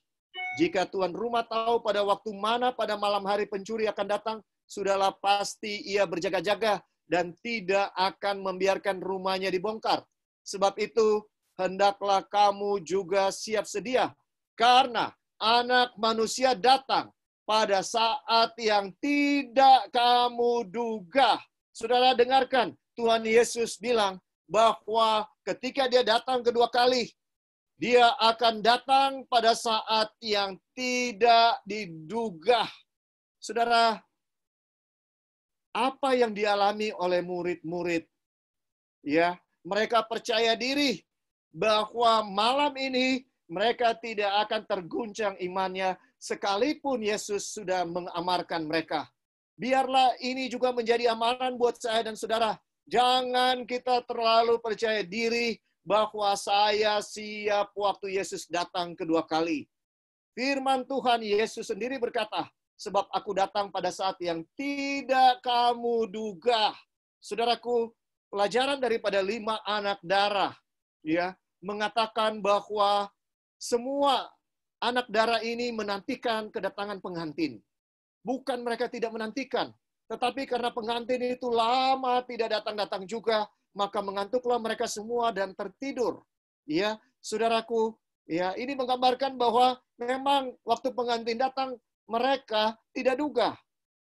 jika tuan rumah tahu pada waktu mana pada malam hari pencuri akan datang, sudahlah pasti ia berjaga-jaga dan tidak akan membiarkan rumahnya dibongkar. Sebab itu, hendaklah kamu juga siap sedia, karena Anak Manusia datang pada saat yang tidak kamu duga. Saudara dengarkan, Tuhan Yesus bilang bahwa ketika Dia datang kedua kali, Dia akan datang pada saat yang tidak diduga. Saudara, apa yang dialami oleh murid-murid? Ya, mereka percaya diri bahwa malam ini mereka tidak akan terguncang imannya sekalipun Yesus sudah mengamarkan mereka. Biarlah ini juga menjadi amalan buat saya dan saudara. Jangan kita terlalu percaya diri bahwa saya siap waktu Yesus datang kedua kali. Firman Tuhan Yesus sendiri berkata, sebab aku datang pada saat yang tidak kamu duga. Saudaraku, pelajaran daripada 5 anak darah, ya, mengatakan bahwa semua anak darah ini menantikan kedatangan pengantin. Bukan mereka tidak menantikan, tetapi karena pengantin itu lama tidak datang-datang juga, maka mengantuklah mereka semua dan tertidur. Ya, saudaraku, ya, ini menggambarkan bahwa memang waktu pengantin datang, mereka tidak duga.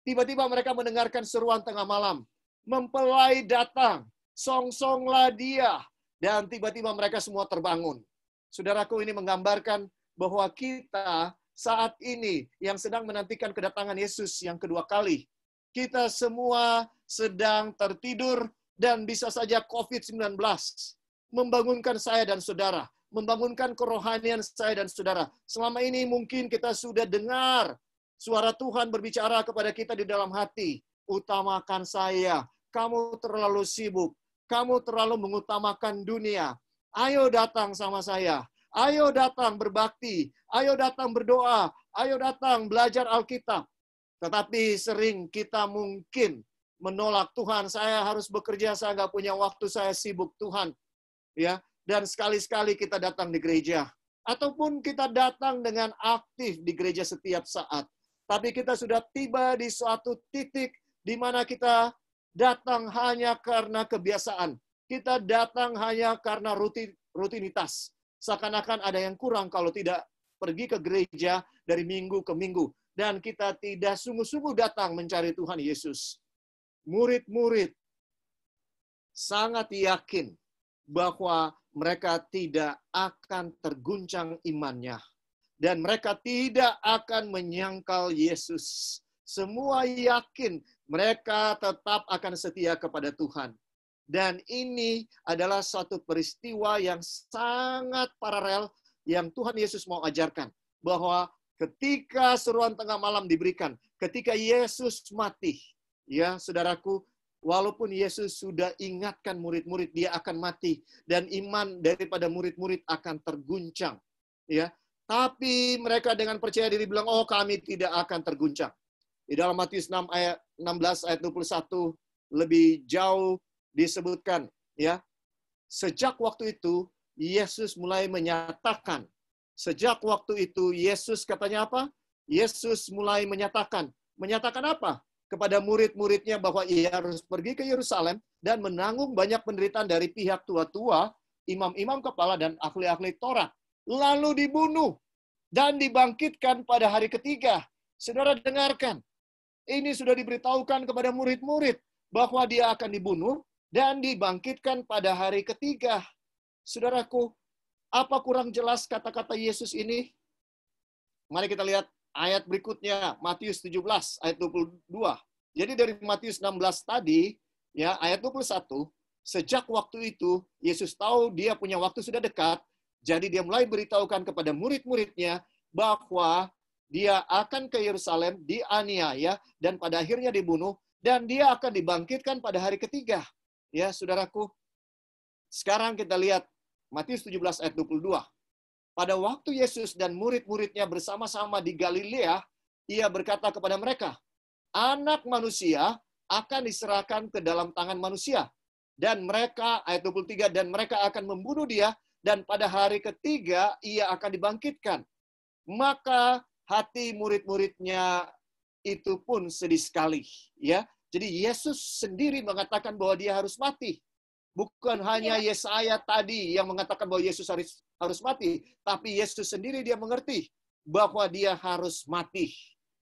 Tiba-tiba mereka mendengarkan seruan tengah malam. Mempelai datang, song-songlah dia. Dan tiba-tiba mereka semua terbangun. Saudaraku, ini menggambarkan bahwa kita saat ini yang sedang menantikan kedatangan Yesus yang kedua kali. Kita semua sedang tertidur dan bisa saja COVID-19 membangunkan saya dan saudara, membangunkan kerohanian saya dan saudara. Selama ini mungkin kita sudah dengar suara Tuhan berbicara kepada kita di dalam hati. Utamakan saya, kamu terlalu sibuk, kamu terlalu mengutamakan dunia. Ayo datang sama saya. Ayo datang berbakti, ayo datang berdoa, ayo datang belajar Alkitab. Tetapi sering kita mungkin menolak, Tuhan, saya harus bekerja, saya nggak punya waktu, saya sibuk, Tuhan. Ya, dan sekali-sekali kita datang di gereja. Ataupun kita datang dengan aktif di gereja setiap saat. Tapi kita sudah tiba di suatu titik di mana kita datang hanya karena kebiasaan. Kita datang hanya karena rutinitas. Seakan-akan ada yang kurang kalau tidak pergi ke gereja dari minggu ke minggu. Dan kita tidak sungguh-sungguh datang mencari Tuhan Yesus. Murid-murid sangat yakin bahwa mereka tidak akan terguncang imannya. Dan mereka tidak akan menyangkal Yesus. Semua yakin mereka tetap akan setia kepada Tuhan. Dan ini adalah suatu peristiwa yang sangat paralel yang Tuhan Yesus mau ajarkan. Bahwa ketika seruan tengah malam diberikan, ketika Yesus mati, ya saudaraku, walaupun Yesus sudah ingatkan murid-murid dia akan mati dan iman daripada murid-murid akan terguncang, ya. Tapi mereka dengan percaya diri bilang, oh kami tidak akan terguncang. Di dalam Matius 6 ayat 16 ayat 21 lebih jauh disebutkan, ya. Sejak waktu itu Yesus mulai menyatakan. Sejak waktu itu Yesus katanya apa? Yesus mulai menyatakan. Menyatakan apa? Kepada murid-muridnya bahwa ia harus pergi ke Yerusalem dan menanggung banyak penderitaan dari pihak tua-tua, imam-imam kepala dan ahli-ahli Taurat. Lalu dibunuh dan dibangkitkan pada hari ketiga. Saudara dengarkan. Ini sudah diberitahukan kepada murid-murid bahwa dia akan dibunuh dan dibangkitkan pada hari ketiga. Saudaraku, apa kurang jelas kata-kata Yesus ini? Mari kita lihat ayat berikutnya, Matius 17 ayat 22. Jadi dari Matius 16 tadi, ya ayat 21, sejak waktu itu Yesus tahu dia punya waktu sudah dekat, jadi dia mulai beritahukan kepada murid-muridnya bahwa dia akan ke Yerusalem, dianiaya, dan pada akhirnya dibunuh, dan dia akan dibangkitkan pada hari ketiga. Ya, saudaraku, sekarang kita lihat Matius 17 ayat 22. Pada waktu Yesus dan murid-muridnya bersama-sama di Galilea, ia berkata kepada mereka, Anak manusia akan diserahkan ke dalam tangan manusia. Dan mereka, ayat 23, dan mereka akan membunuh dia, dan pada hari ketiga ia akan dibangkitkan. Maka hati murid-muridnya itu pun sedih sekali. Ya, jadi Yesus sendiri mengatakan bahwa dia harus mati. Bukan hanya Yesaya tadi yang mengatakan bahwa Yesus harus mati, tapi Yesus sendiri dia mengerti bahwa dia harus mati.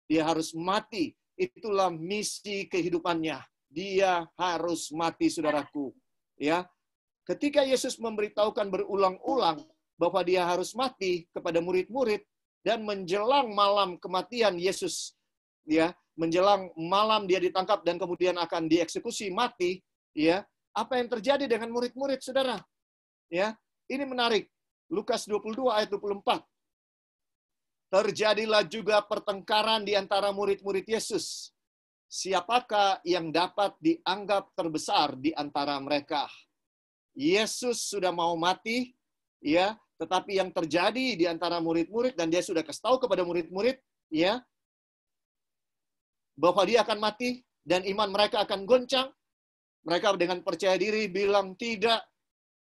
Dia harus mati. Itulah misi kehidupannya. Dia harus mati, saudaraku. Ya, ketika Yesus memberitahukan berulang-ulang bahwa dia harus mati kepada murid-murid dan menjelang malam kematian Yesus, ya, menjelang malam dia ditangkap dan kemudian akan dieksekusi mati, ya. Apa yang terjadi dengan murid-murid, saudara? Ya, ini menarik. Lukas 22 ayat 24. Terjadilah juga pertengkaran di antara murid-murid Yesus. Siapakah yang dapat dianggap terbesar di antara mereka? Yesus sudah mau mati, ya, tetapi yang terjadi di antara murid-murid dan dia sudah kasih tahu kepada murid-murid, ya, bahwa dia akan mati dan iman mereka akan goncang. Mereka dengan percaya diri bilang tidak.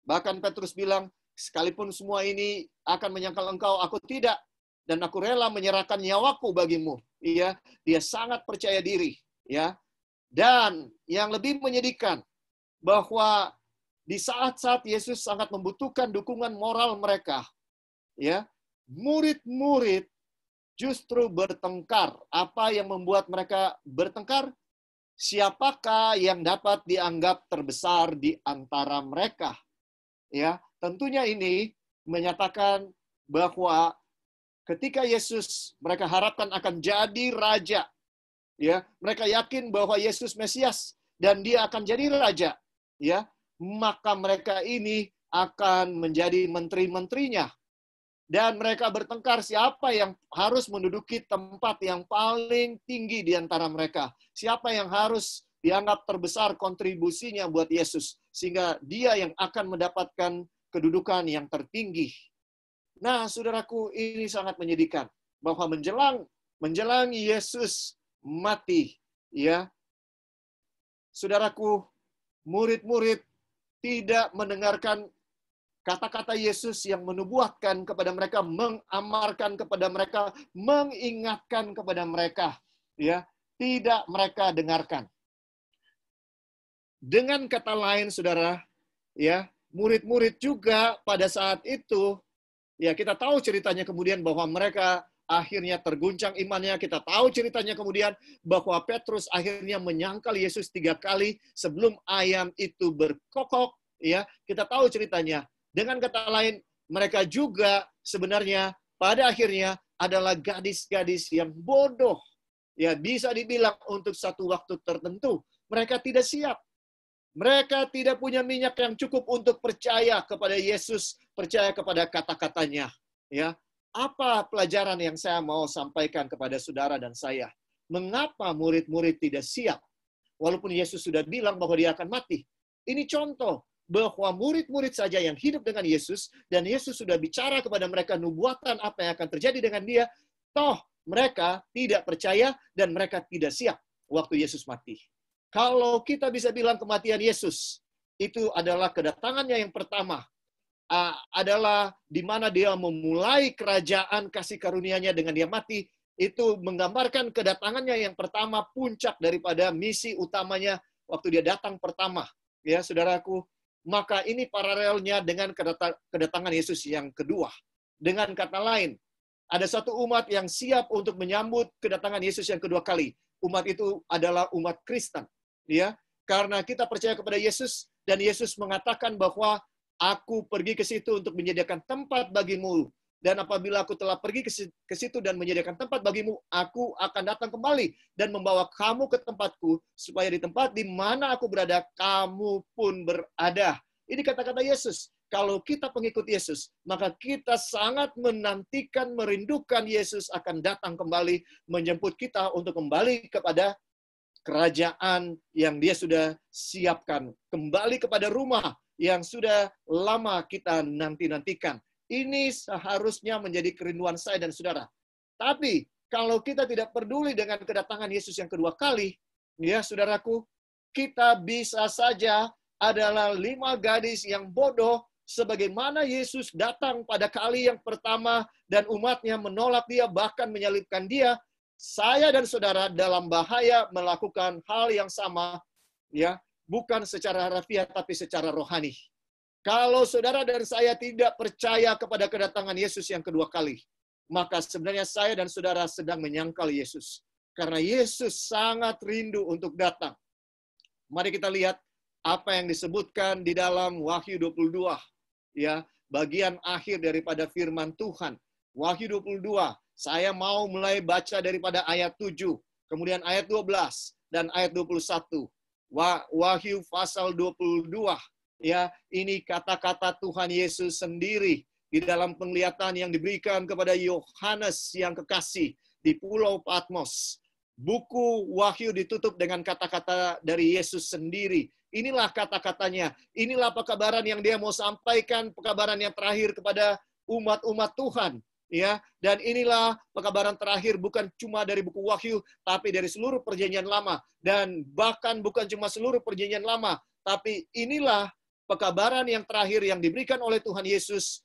Bahkan Petrus bilang, sekalipun semua ini akan menyangkal engkau, aku tidak. Dan aku rela menyerahkan nyawaku bagimu. Iya, dia sangat percaya diri. Ya. Dan yang lebih menyedihkan, bahwa di saat-saat Yesus sangat membutuhkan dukungan moral mereka, ya, murid-murid justru bertengkar. Apa yang membuat mereka bertengkar? Siapakah yang dapat dianggap terbesar di antara mereka? Ya, tentunya ini menyatakan bahwa ketika Yesus mereka harapkan akan jadi raja, ya, mereka yakin bahwa Yesus Mesias dan dia akan jadi raja, ya, maka mereka ini akan menjadi menteri-menterinya. Dan mereka bertengkar siapa yang harus menduduki tempat yang paling tinggi di antara mereka. Siapa yang harus dianggap terbesar kontribusinya buat Yesus. Sehingga dia yang akan mendapatkan kedudukan yang tertinggi. Nah, saudaraku, ini sangat menyedihkan. Bahwa menjelang Yesus mati, ya, saudaraku, murid-murid tidak mendengarkan kata-kata Yesus yang menubuatkan kepada mereka, mengamarkan kepada mereka, mengingatkan kepada mereka, ya, tidak mereka dengarkan. Dengan kata lain, saudara, ya, murid-murid juga pada saat itu, ya, kita tahu ceritanya kemudian bahwa mereka akhirnya terguncang imannya. Kita tahu ceritanya kemudian bahwa Petrus akhirnya menyangkal Yesus 3 kali sebelum ayam itu berkokok, ya. Kita tahu ceritanya. Dengan kata lain, mereka juga sebenarnya pada akhirnya adalah gadis-gadis yang bodoh. Ya, bisa dibilang untuk satu waktu tertentu. Mereka tidak siap. Mereka tidak punya minyak yang cukup untuk percaya kepada Yesus, percaya kepada kata-katanya. Ya, apa pelajaran yang saya mau sampaikan kepada saudara dan saya? Mengapa murid-murid tidak siap? Walaupun Yesus sudah bilang bahwa dia akan mati. Ini contoh bahwa murid-murid saja yang hidup dengan Yesus, dan Yesus sudah bicara kepada mereka nubuatan apa yang akan terjadi dengan dia, toh mereka tidak percaya dan mereka tidak siap waktu Yesus mati. Kalau kita bisa bilang kematian Yesus, itu adalah kedatangannya yang pertama, adalah di mana dia memulai kerajaan kasih karunia-Nya dengan dia mati, itu menggambarkan kedatangannya yang pertama, puncak daripada misi utamanya waktu dia datang pertama. Ya, saudaraku, maka ini paralelnya dengan kedatangan Yesus yang kedua. Dengan kata lain, ada satu umat yang siap untuk menyambut kedatangan Yesus yang kedua kali. Umat itu adalah umat Kristen, ya. Karena kita percaya kepada Yesus dan Yesus mengatakan bahwa aku pergi ke situ untuk menyediakan tempat bagimu. Dan apabila aku telah pergi ke situ dan menyediakan tempat bagimu, aku akan datang kembali dan membawa kamu ke tempatku, supaya di tempat di mana aku berada, kamu pun berada. Ini kata-kata Yesus. Kalau kita pengikut Yesus, maka kita sangat menantikan, merindukan Yesus akan datang kembali, menjemput kita untuk kembali kepada kerajaan yang dia sudah siapkan. Kembali kepada rumah yang sudah lama kita nanti-nantikan. Ini seharusnya menjadi kerinduan saya dan saudara. Tapi kalau kita tidak peduli dengan kedatangan Yesus yang kedua kali, ya saudaraku, kita bisa saja adalah 5 gadis yang bodoh, sebagaimana Yesus datang pada kali yang pertama dan umatnya menolak dia, bahkan menyalibkan dia. Saya dan saudara dalam bahaya melakukan hal yang sama, ya, bukan secara harafiah tapi secara rohani. Kalau saudara dan saya tidak percaya kepada kedatangan Yesus yang kedua kali, maka sebenarnya saya dan saudara sedang menyangkal Yesus. Karena Yesus sangat rindu untuk datang. Mari kita lihat apa yang disebutkan di dalam Wahyu 22. Ya, bagian akhir daripada firman Tuhan. Wahyu 22, saya mau mulai baca daripada ayat 7, kemudian ayat 12, dan ayat 21. Wahyu pasal 22. Ya, ini kata-kata Tuhan Yesus sendiri di dalam penglihatan yang diberikan kepada Yohanes yang kekasih di Pulau Patmos. Buku Wahyu ditutup dengan kata-kata dari Yesus sendiri. Inilah kata-katanya. Inilah pekabaran yang dia mau sampaikan, pekabaran yang terakhir kepada umat-umat Tuhan. Ya, dan inilah pekabaran terakhir bukan cuma dari buku Wahyu, tapi dari seluruh perjanjian lama. Dan bahkan bukan cuma seluruh perjanjian lama, tapi inilah pekabaran yang terakhir yang diberikan oleh Tuhan Yesus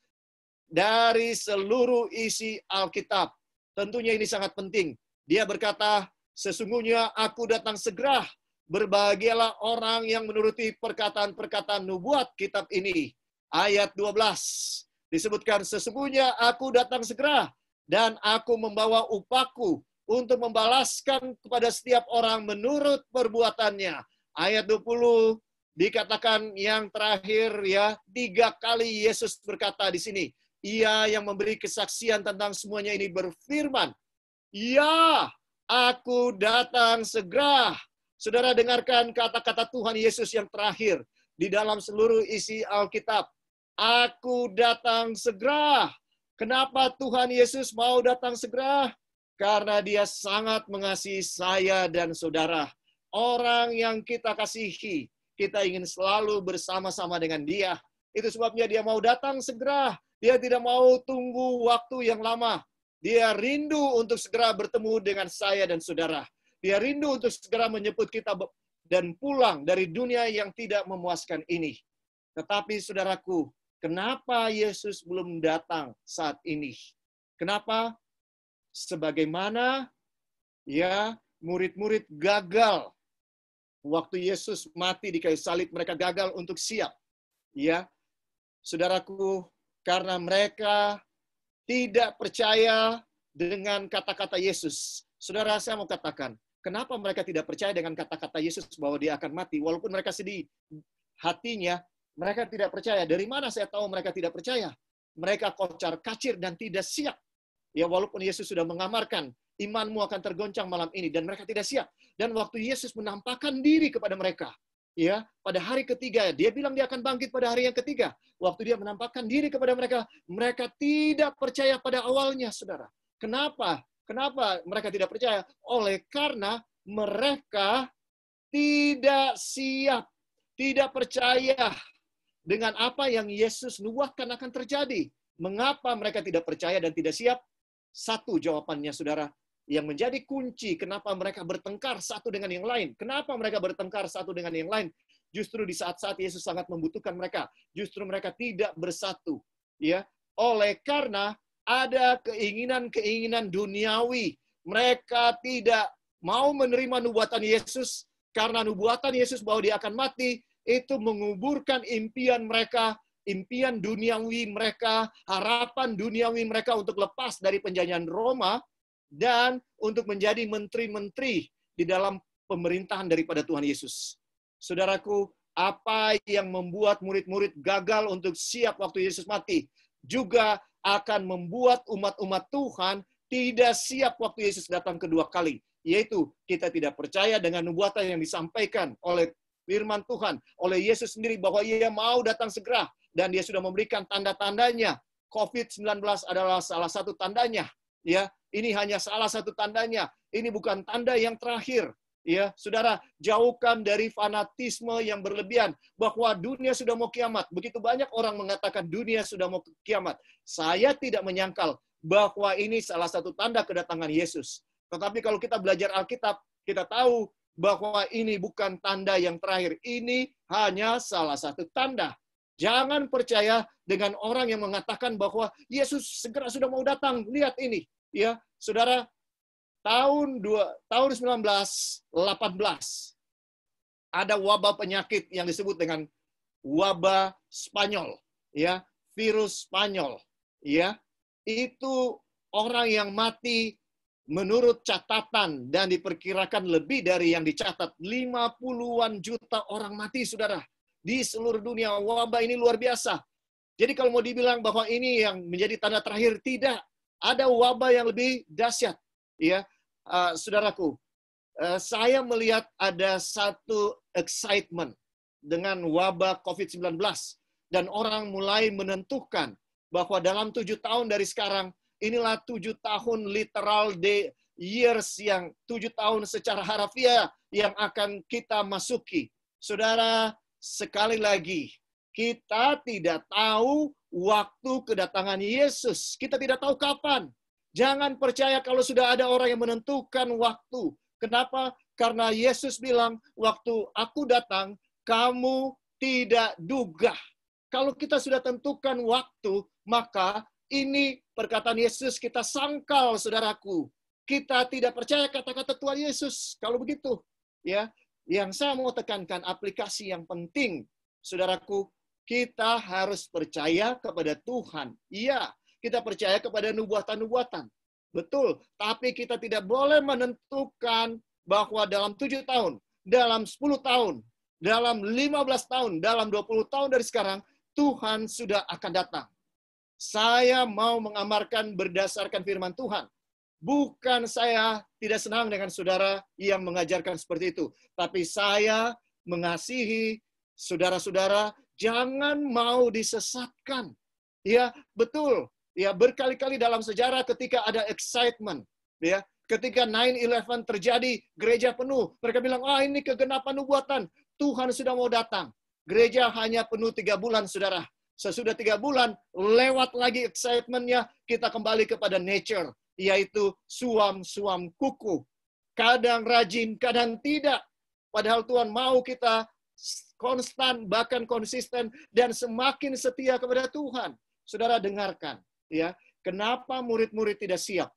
dari seluruh isi Alkitab. Tentunya ini sangat penting. Dia berkata, sesungguhnya aku datang segera. Berbahagialah orang yang menuruti perkataan-perkataan nubuat kitab ini. Ayat 12 disebutkan, sesungguhnya aku datang segera dan aku membawa upahku untuk membalaskan kepada setiap orang menurut perbuatannya. Ayat 20 dikatakan yang terakhir, ya, 3 kali Yesus berkata di sini. Ia yang memberi kesaksian tentang semuanya ini berfirman, "Ya, aku datang segera." Saudara dengarkan kata-kata Tuhan Yesus yang terakhir di dalam seluruh isi Alkitab. Aku datang segera. Kenapa Tuhan Yesus mau datang segera? Karena Dia sangat mengasihi saya dan saudara. Orang yang kita kasihi, kita ingin selalu bersama-sama dengan Dia. Itu sebabnya Dia mau datang segera. Dia tidak mau tunggu waktu yang lama. Dia rindu untuk segera bertemu dengan saya dan saudara. Dia rindu untuk segera menjemput kita dan pulang dari dunia yang tidak memuaskan ini. Tetapi saudaraku, kenapa Yesus belum datang saat ini? Kenapa? Sebagaimana ya murid-murid gagal waktu Yesus mati di kayu salib, mereka gagal untuk siap. Ya, saudaraku, karena mereka tidak percaya dengan kata-kata Yesus. Saudara, saya mau katakan, kenapa mereka tidak percaya dengan kata-kata Yesus bahwa Dia akan mati? Walaupun mereka sedih hatinya, mereka tidak percaya. Dari mana saya tahu mereka tidak percaya? Mereka kocar-kacir dan tidak siap. Ya, walaupun Yesus sudah mengamarkan, imanmu akan tergoncang malam ini, dan mereka tidak siap. Dan waktu Yesus menampakkan diri kepada mereka, ya, pada hari ketiga, Dia bilang Dia akan bangkit pada hari yang ketiga. Waktu Dia menampakkan diri kepada mereka, mereka tidak percaya pada awalnya, saudara. Kenapa? Kenapa mereka tidak percaya? Oleh karena mereka tidak siap, tidak percaya dengan apa yang Yesus nubuatkan akan terjadi. Mengapa mereka tidak percaya dan tidak siap? Satu jawabannya, saudara, yang menjadi kunci kenapa mereka bertengkar satu dengan yang lain. Kenapa mereka bertengkar satu dengan yang lain? Justru di saat-saat Yesus sangat membutuhkan mereka, justru mereka tidak bersatu. Ya, oleh karena ada keinginan-keinginan duniawi. Mereka tidak mau menerima nubuatan Yesus, karena nubuatan Yesus bahwa Dia akan mati, itu menguburkan impian mereka, impian duniawi mereka, harapan duniawi mereka untuk lepas dari penjajahan Roma, dan untuk menjadi menteri-menteri di dalam pemerintahan daripada Tuhan Yesus. Saudaraku, apa yang membuat murid-murid gagal untuk siap waktu Yesus mati, juga akan membuat umat-umat Tuhan tidak siap waktu Yesus datang kedua kali. Yaitu, kita tidak percaya dengan nubuatan yang disampaikan oleh firman Tuhan, oleh Yesus sendiri bahwa Ia mau datang segera. Dan Dia sudah memberikan tanda-tandanya. COVID-19 adalah salah satu tandanya. Ya, ini hanya salah satu tandanya. Ini bukan tanda yang terakhir. Ya, saudara, jauhkan dari fanatisme yang berlebihan bahwa dunia sudah mau kiamat. Begitu banyak orang mengatakan dunia sudah mau kiamat. Saya tidak menyangkal bahwa ini salah satu tanda kedatangan Yesus. Tetapi kalau kita belajar Alkitab, kita tahu bahwa ini bukan tanda yang terakhir. Ini hanya salah satu tanda. Jangan percaya dengan orang yang mengatakan bahwa Yesus segera sudah mau datang. Lihat ini, ya, saudara. Tahun 1918 ada wabah penyakit yang disebut dengan wabah Spanyol, ya, virus Spanyol, ya. Itu orang yang mati menurut catatan dan diperkirakan lebih dari yang dicatat, 50-an juta orang mati, saudara. Di seluruh dunia, wabah ini luar biasa. Jadi kalau mau dibilang bahwa ini yang menjadi tanda terakhir, tidak. Ada wabah yang lebih dahsyat. Ya, saudaraku, saya melihat ada satu excitement dengan wabah COVID-19. Dan orang mulai menentukan bahwa dalam 7 tahun dari sekarang, inilah 7 tahun literal years, yang 7 tahun secara harafiah yang akan kita masuki. Saudara, sekali lagi, kita tidak tahu waktu kedatangan Yesus. Kita tidak tahu kapan. Jangan percaya kalau sudah ada orang yang menentukan waktu. Kenapa? Karena Yesus bilang, waktu aku datang, kamu tidak duga. Kalau kita sudah tentukan waktu, maka ini perkataan Yesus kita sangkal, saudaraku. Kita tidak percaya kata-kata Tuhan Yesus. Kalau begitu, ya, yang saya mau tekankan aplikasi yang penting, saudaraku, kita harus percaya kepada Tuhan. Iya, kita percaya kepada nubuatan-nubuatan. Betul, tapi kita tidak boleh menentukan bahwa dalam 7 tahun, dalam 10 tahun, dalam 15 tahun, dalam 20 tahun dari sekarang, Tuhan sudah akan datang. Saya mau mengamarkan berdasarkan firman Tuhan. Bukan saya tidak senang dengan saudara yang mengajarkan seperti itu. Tapi saya mengasihi saudara-saudara, jangan mau disesatkan. Ya, betul. Ya, berkali-kali dalam sejarah ketika ada excitement, ya, ketika 9/11 terjadi, gereja penuh. Mereka bilang, ini kegenapan nubuatan. Tuhan sudah mau datang. Gereja hanya penuh 3 bulan, saudara. Sesudah 3 bulan, lewat lagi excitement-nya, kita kembali kepada nature, yaitu suam-suam kuku. Kadang rajin, kadang tidak. Padahal Tuhan mau kita konstan, bahkan konsisten, dan semakin setia kepada Tuhan. Saudara dengarkan, ya, kenapa murid-murid tidak siap?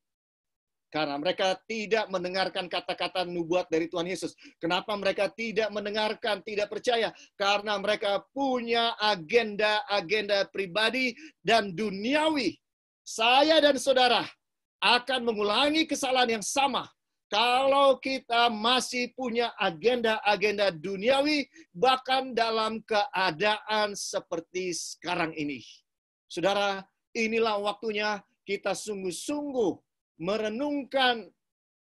Karena mereka tidak mendengarkan kata-kata nubuat dari Tuhan Yesus. Kenapa mereka tidak mendengarkan, tidak percaya? Karena mereka punya agenda-agenda pribadi dan duniawi. Saya dan saudara akan mengulangi kesalahan yang sama. Kalau kita masih punya agenda-agenda duniawi, bahkan dalam keadaan seperti sekarang ini. Saudara, inilah waktunya kita sungguh-sungguh merenungkan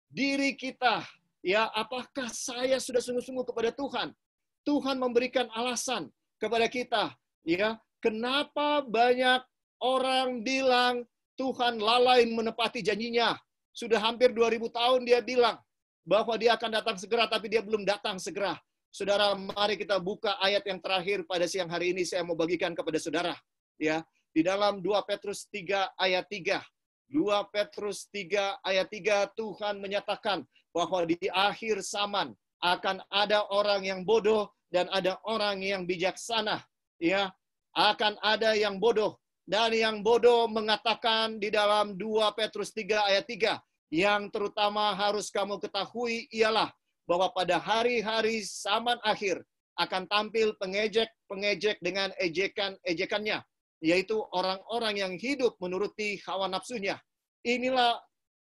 diri kita, ya, apakah saya sudah sungguh-sungguh kepada Tuhan? Tuhan memberikan alasan kepada kita, ya, kenapa banyak orang bilang Tuhan lalai menepati janjinya. Sudah hampir 2000 tahun dia bilang bahwa dia akan datang segera, tapi dia belum datang segera. Saudara, mari kita buka ayat yang terakhir pada siang hari ini saya mau bagikan kepada saudara, ya, di dalam 2 Petrus 3 ayat 3. 2 Petrus 3 ayat 3, Tuhan menyatakan bahwa di akhir zaman akan ada orang yang bodoh dan ada orang yang bijaksana. Ya, akan ada yang bodoh. Dan yang bodoh mengatakan di dalam 2 Petrus 3 ayat 3, yang terutama harus kamu ketahui ialah bahwa pada hari-hari zaman akhir akan tampil pengejek-pengejek dengan ejekan-ejekannya, yaitu orang-orang yang hidup menuruti hawa nafsunya. Inilah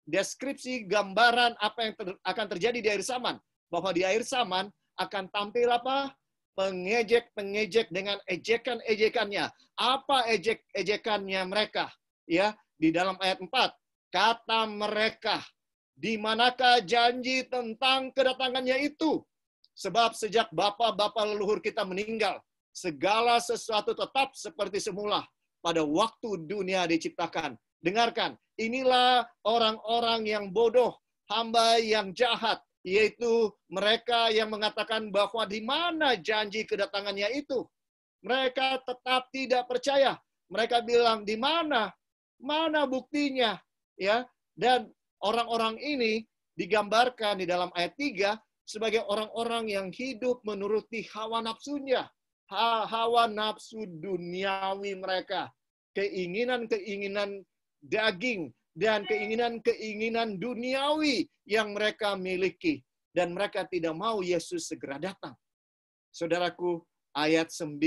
deskripsi gambaran apa yang akan terjadi di akhir zaman. Bahwa di akhir zaman akan tampil apa? Pengejek-pengejek dengan ejekan-ejekannya. Apa ejek-ejekannya mereka? Ya, di dalam ayat 4. Kata mereka, di manakah janji tentang kedatangannya itu? Sebab sejak bapa-bapa leluhur kita meninggal, segala sesuatu tetap seperti semula pada waktu dunia diciptakan. Dengarkan, inilah orang-orang yang bodoh, hamba yang jahat, yaitu mereka yang mengatakan bahwa di mana janji kedatangannya itu. Mereka tetap tidak percaya. Mereka bilang, di mana? Mana buktinya? Ya, dan orang-orang ini digambarkan di dalam ayat 3 sebagai orang-orang yang hidup menuruti hawa nafsunya. Hawa nafsu duniawi mereka. Keinginan-keinginan daging dan keinginan-keinginan duniawi yang mereka miliki. Dan mereka tidak mau Yesus segera datang. Saudaraku, ayat 9.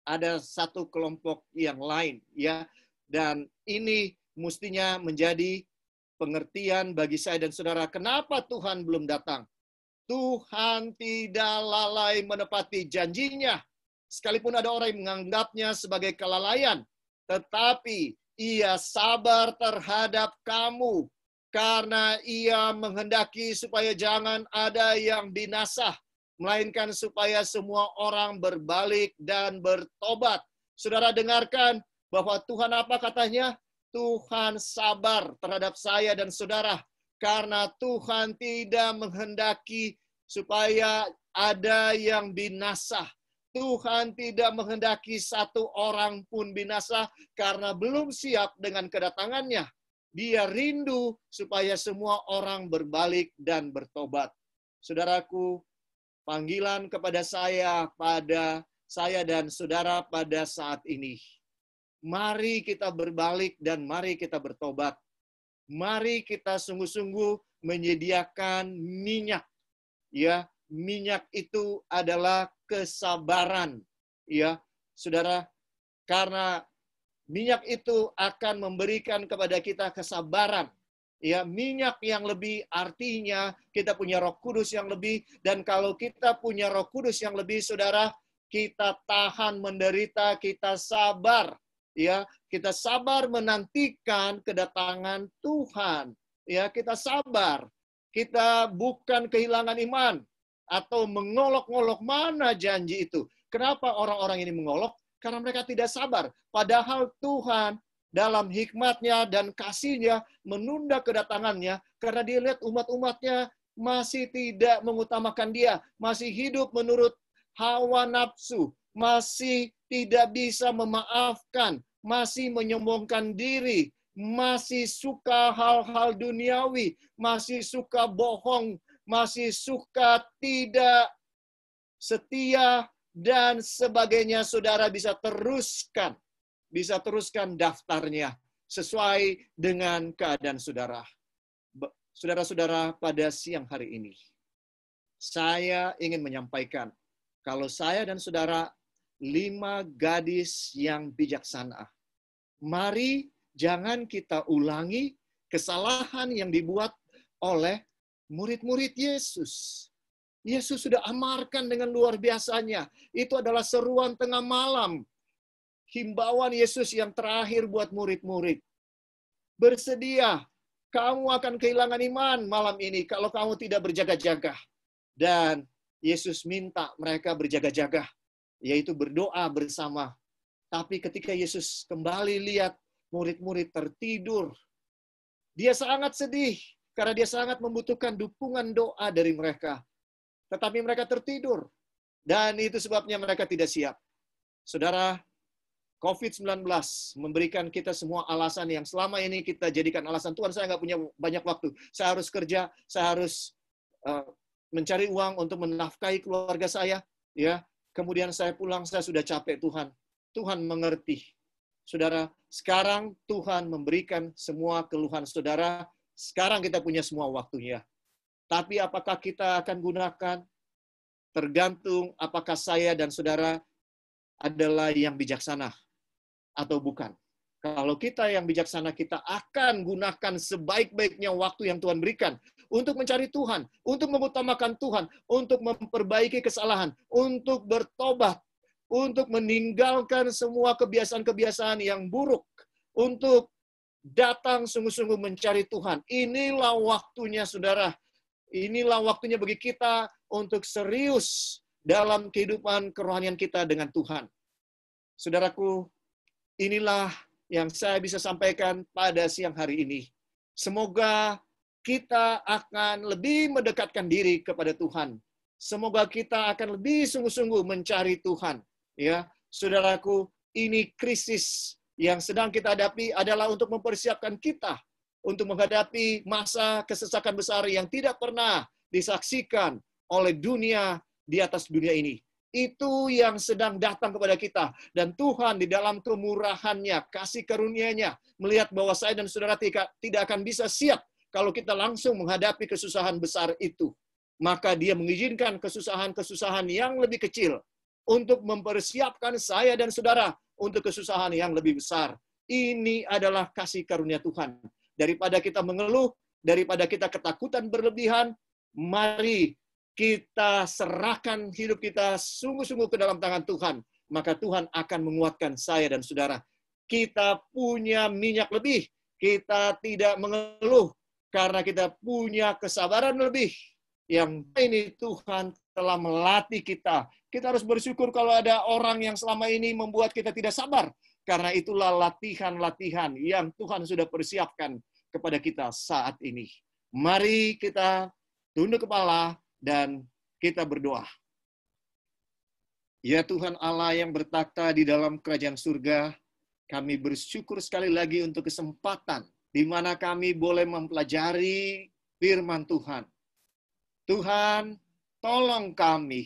Ada satu kelompok yang lain, ya. Dan ini mestinya menjadi pengertian bagi saya dan saudara. Kenapa Tuhan belum datang? Tuhan tidak lalai menepati janjinya. Sekalipun ada orang yang menganggapnya sebagai kelalaian. Tetapi ia sabar terhadap kamu. Karena ia menghendaki supaya jangan ada yang binasa. Melainkan supaya semua orang berbalik dan bertobat. Saudara dengarkan bahwa Tuhan apa katanya? Tuhan sabar terhadap saya dan saudara. Karena Tuhan tidak menghendaki supaya ada yang binasa. Tuhan tidak menghendaki satu orang pun binasa karena belum siap dengan kedatangannya. Dia rindu supaya semua orang berbalik dan bertobat. Saudaraku, panggilan kepada saya dan saudara pada saat ini. Mari kita berbalik dan mari kita bertobat. Mari kita sungguh-sungguh menyediakan minyak. Ya, minyak itu adalah kesabaran. Ya, saudara, karena minyak itu akan memberikan kepada kita kesabaran. Ya, minyak yang lebih artinya kita punya Roh Kudus yang lebih, dan kalau kita punya Roh Kudus yang lebih, saudara, kita tahan menderita, kita sabar. Ya, kita sabar menantikan kedatangan Tuhan. Ya, kita sabar. Kita bukan kehilangan iman atau mengolok-ngolok mana janji itu. Kenapa orang-orang ini mengolok? Karena mereka tidak sabar. Padahal Tuhan dalam hikmat-Nya dan kasih-Nya menunda kedatangannya karena dia lihat umat-umatnya masih tidak mengutamakan dia, masih hidup menurut hawa nafsu, masih tidak bisa memaafkan, masih menyombongkan diri, masih suka hal-hal duniawi, masih suka bohong, masih suka tidak setia, dan sebagainya. Saudara bisa teruskan daftarnya sesuai dengan keadaan saudara. Saudara-saudara, pada siang hari ini, saya ingin menyampaikan, kalau saya dan saudara 5 gadis yang bijaksana. Mari jangan kita ulangi kesalahan yang dibuat oleh murid-murid Yesus. Yesus sudah amarkan dengan luar biasanya. Itu adalah seruan tengah malam. Himbauan Yesus yang terakhir buat murid-murid. Bersedia, kamu akan kehilangan iman malam ini kalau kamu tidak berjaga-jaga. Dan Yesus minta mereka berjaga-jaga, yaitu berdoa bersama. Tapi ketika Yesus kembali lihat murid-murid tertidur, dia sangat sedih karena dia sangat membutuhkan dukungan doa dari mereka. Tetapi mereka tertidur. Dan itu sebabnya mereka tidak siap. Saudara, COVID-19 memberikan kita semua alasan yang selama ini kita jadikan alasan, Tuhan saya nggak punya banyak waktu. Saya harus kerja, saya harus mencari uang untuk menafkahi keluarga saya. Ya, kemudian saya pulang, saya sudah capek Tuhan. Tuhan mengerti. Saudara, sekarang Tuhan memberikan semua keluhan saudara. Sekarang kita punya semua waktunya. Tapi apakah kita akan gunakan? Tergantung apakah saya dan saudara adalah yang bijaksana atau bukan. Kalau kita yang bijaksana, kita akan gunakan sebaik-baiknya waktu yang Tuhan berikan untuk mencari Tuhan, untuk mengutamakan Tuhan, untuk memperbaiki kesalahan, untuk bertobat, untuk meninggalkan semua kebiasaan-kebiasaan yang buruk, untuk datang sungguh-sungguh mencari Tuhan. Inilah waktunya, saudara. Inilah waktunya bagi kita untuk serius dalam kehidupan kerohanian kita dengan Tuhan. Saudaraku, inilah yang saya bisa sampaikan pada siang hari ini. Semoga kita akan lebih mendekatkan diri kepada Tuhan. Semoga kita akan lebih sungguh-sungguh mencari Tuhan. Ya, saudaraku, ini krisis yang sedang kita hadapi adalah untuk mempersiapkan kita untuk menghadapi masa kesesakan besar yang tidak pernah disaksikan oleh dunia di atas dunia ini. Itu yang sedang datang kepada kita. Dan Tuhan di dalam kemurahannya, kasih karunia-Nya, melihat bahwa saya dan saudara tidak akan bisa siap kalau kita langsung menghadapi kesusahan besar itu. Maka Dia mengizinkan kesusahan-kesusahan yang lebih kecil untuk mempersiapkan saya dan saudara untuk kesusahan yang lebih besar. Ini adalah kasih karunia Tuhan. Daripada kita mengeluh, daripada kita ketakutan berlebihan, mari kita serahkan hidup kita sungguh-sungguh ke dalam tangan Tuhan. Maka Tuhan akan menguatkan saya dan saudara. Kita punya minyak lebih. Kita tidak mengeluh karena kita punya kesabaran lebih. Yang ini Tuhan telah melatih kita. Kita harus bersyukur kalau ada orang yang selama ini membuat kita tidak sabar. Karena itulah latihan-latihan yang Tuhan sudah persiapkan kepada kita saat ini. Mari kita tunduk kepala dan kita berdoa. Ya Tuhan Allah yang bertakhta di dalam kerajaan surga, kami bersyukur sekali lagi untuk kesempatan di mana kami boleh mempelajari firman Tuhan. Tuhan, tolong kami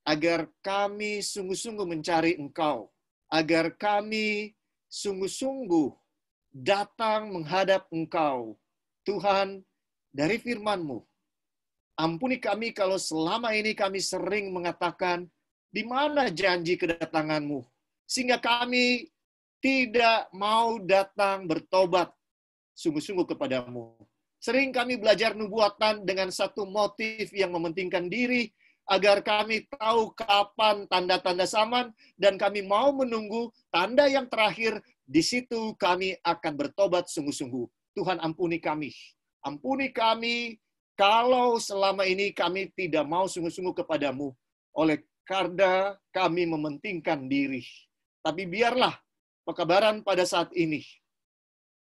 agar kami sungguh-sungguh mencari Engkau, agar kami sungguh-sungguh datang menghadap Engkau. Tuhan, dari firman-Mu, ampuni kami kalau selama ini kami sering mengatakan, di mana janji kedatangan-Mu? Sehingga kami tidak mau datang bertobat sungguh-sungguh kepadamu. Sering kami belajar nubuatan dengan satu motif yang mementingkan diri, agar kami tahu kapan tanda-tanda zaman, dan kami mau menunggu tanda yang terakhir. Di situ kami akan bertobat sungguh-sungguh. Tuhan, ampuni kami. Ampuni kami kalau selama ini kami tidak mau sungguh-sungguh kepadamu, oleh karena kami mementingkan diri. Tapi biarlah pekabaran pada saat ini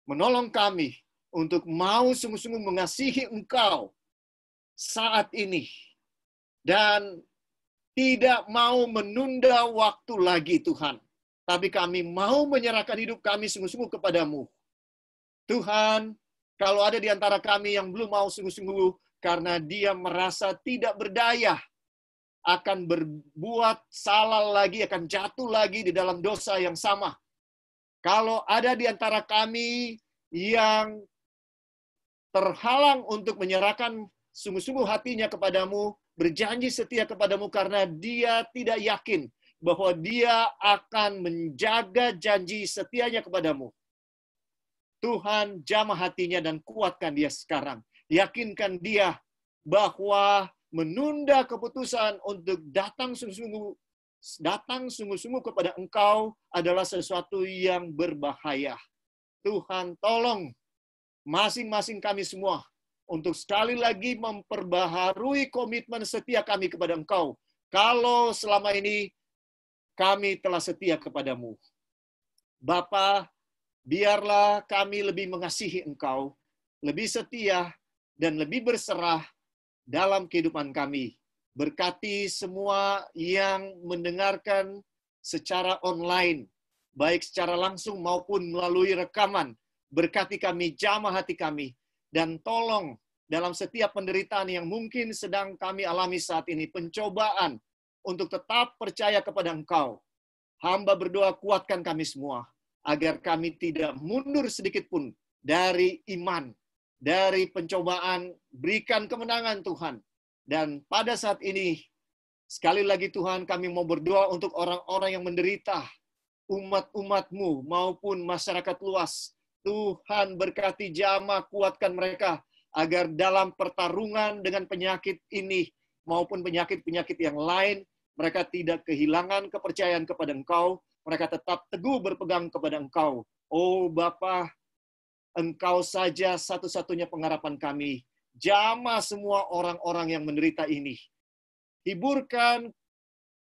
menolong kami untuk mau sungguh-sungguh mengasihi Engkau saat ini, dan tidak mau menunda waktu lagi, Tuhan. Tapi kami mau menyerahkan hidup kami sungguh-sungguh kepadamu. Tuhan, kalau ada di antara kami yang belum mau sungguh-sungguh karena dia merasa tidak berdaya, akan berbuat salah lagi, akan jatuh lagi di dalam dosa yang sama. Kalau ada di antara kami yang terhalang untuk menyerahkan sungguh-sungguh hatinya kepadamu, berjanji setia kepadamu karena dia tidak yakin bahwa dia akan menjaga janji setianya kepadamu. Tuhan, jamah hatinya dan kuatkan dia sekarang. Yakinkan dia bahwa menunda keputusan untuk datang sungguh-sungguh kepada Engkau adalah sesuatu yang berbahaya. Tuhan, tolong masing-masing kami semua untuk sekali lagi memperbaharui komitmen setia kami kepada Engkau. Kalau selama ini kami telah setia kepadamu. Bapa, biarlah kami lebih mengasihi Engkau, lebih setia, dan lebih berserah dalam kehidupan kami. Berkati semua yang mendengarkan secara online, baik secara langsung maupun melalui rekaman. Berkati kami, jamah hati kami, dan tolong dalam setiap penderitaan yang mungkin sedang kami alami saat ini, pencobaan, untuk tetap percaya kepada Engkau. Hamba berdoa, kuatkan kami semua, agar kami tidak mundur sedikit pun dari iman, dari pencobaan. Berikan kemenangan, Tuhan. Dan pada saat ini, sekali lagi Tuhan, kami mau berdoa untuk orang-orang yang menderita, umat-umat-Mu maupun masyarakat luas. Tuhan, berkati jamah, kuatkan mereka, agar dalam pertarungan dengan penyakit ini, maupun penyakit-penyakit yang lain, mereka tidak kehilangan kepercayaan kepada Engkau, mereka tetap teguh berpegang kepada Engkau. Oh Bapa, Engkau saja satu-satunya pengharapan kami. Jamah semua orang-orang yang menderita ini. Hiburkan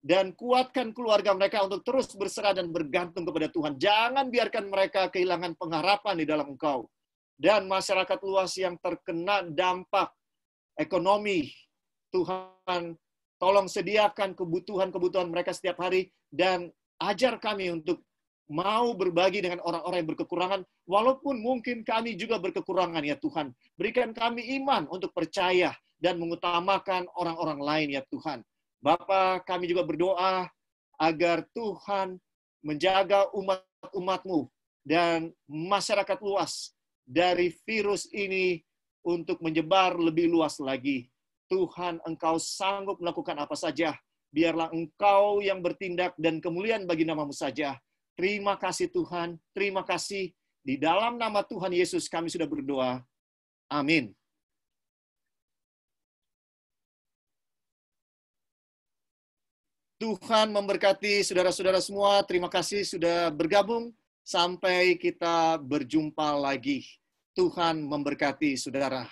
dan kuatkan keluarga mereka untuk terus berserah dan bergantung kepada Tuhan. Jangan biarkan mereka kehilangan pengharapan di dalam Engkau. Dan masyarakat luas yang terkena dampak ekonomi, Tuhan, tolong sediakan kebutuhan-kebutuhan mereka setiap hari, dan ajar kami untuk mau berbagi dengan orang-orang yang berkekurangan, walaupun mungkin kami juga berkekurangan, ya Tuhan. Berikan kami iman untuk percaya dan mengutamakan orang-orang lain, ya Tuhan. Bapa, kami juga berdoa agar Tuhan menjaga umat-umat-Mu dan masyarakat luas dari virus ini untuk menyebar lebih luas lagi. Tuhan, Engkau sanggup melakukan apa saja. Biarlah Engkau yang bertindak dan kemuliaan bagi nama-Mu saja. Terima kasih Tuhan, terima kasih. Di dalam nama Tuhan Yesus kami sudah berdoa. Amin. Tuhan memberkati saudara-saudara semua. Terima kasih sudah bergabung. Sampai kita berjumpa lagi. Tuhan memberkati saudara.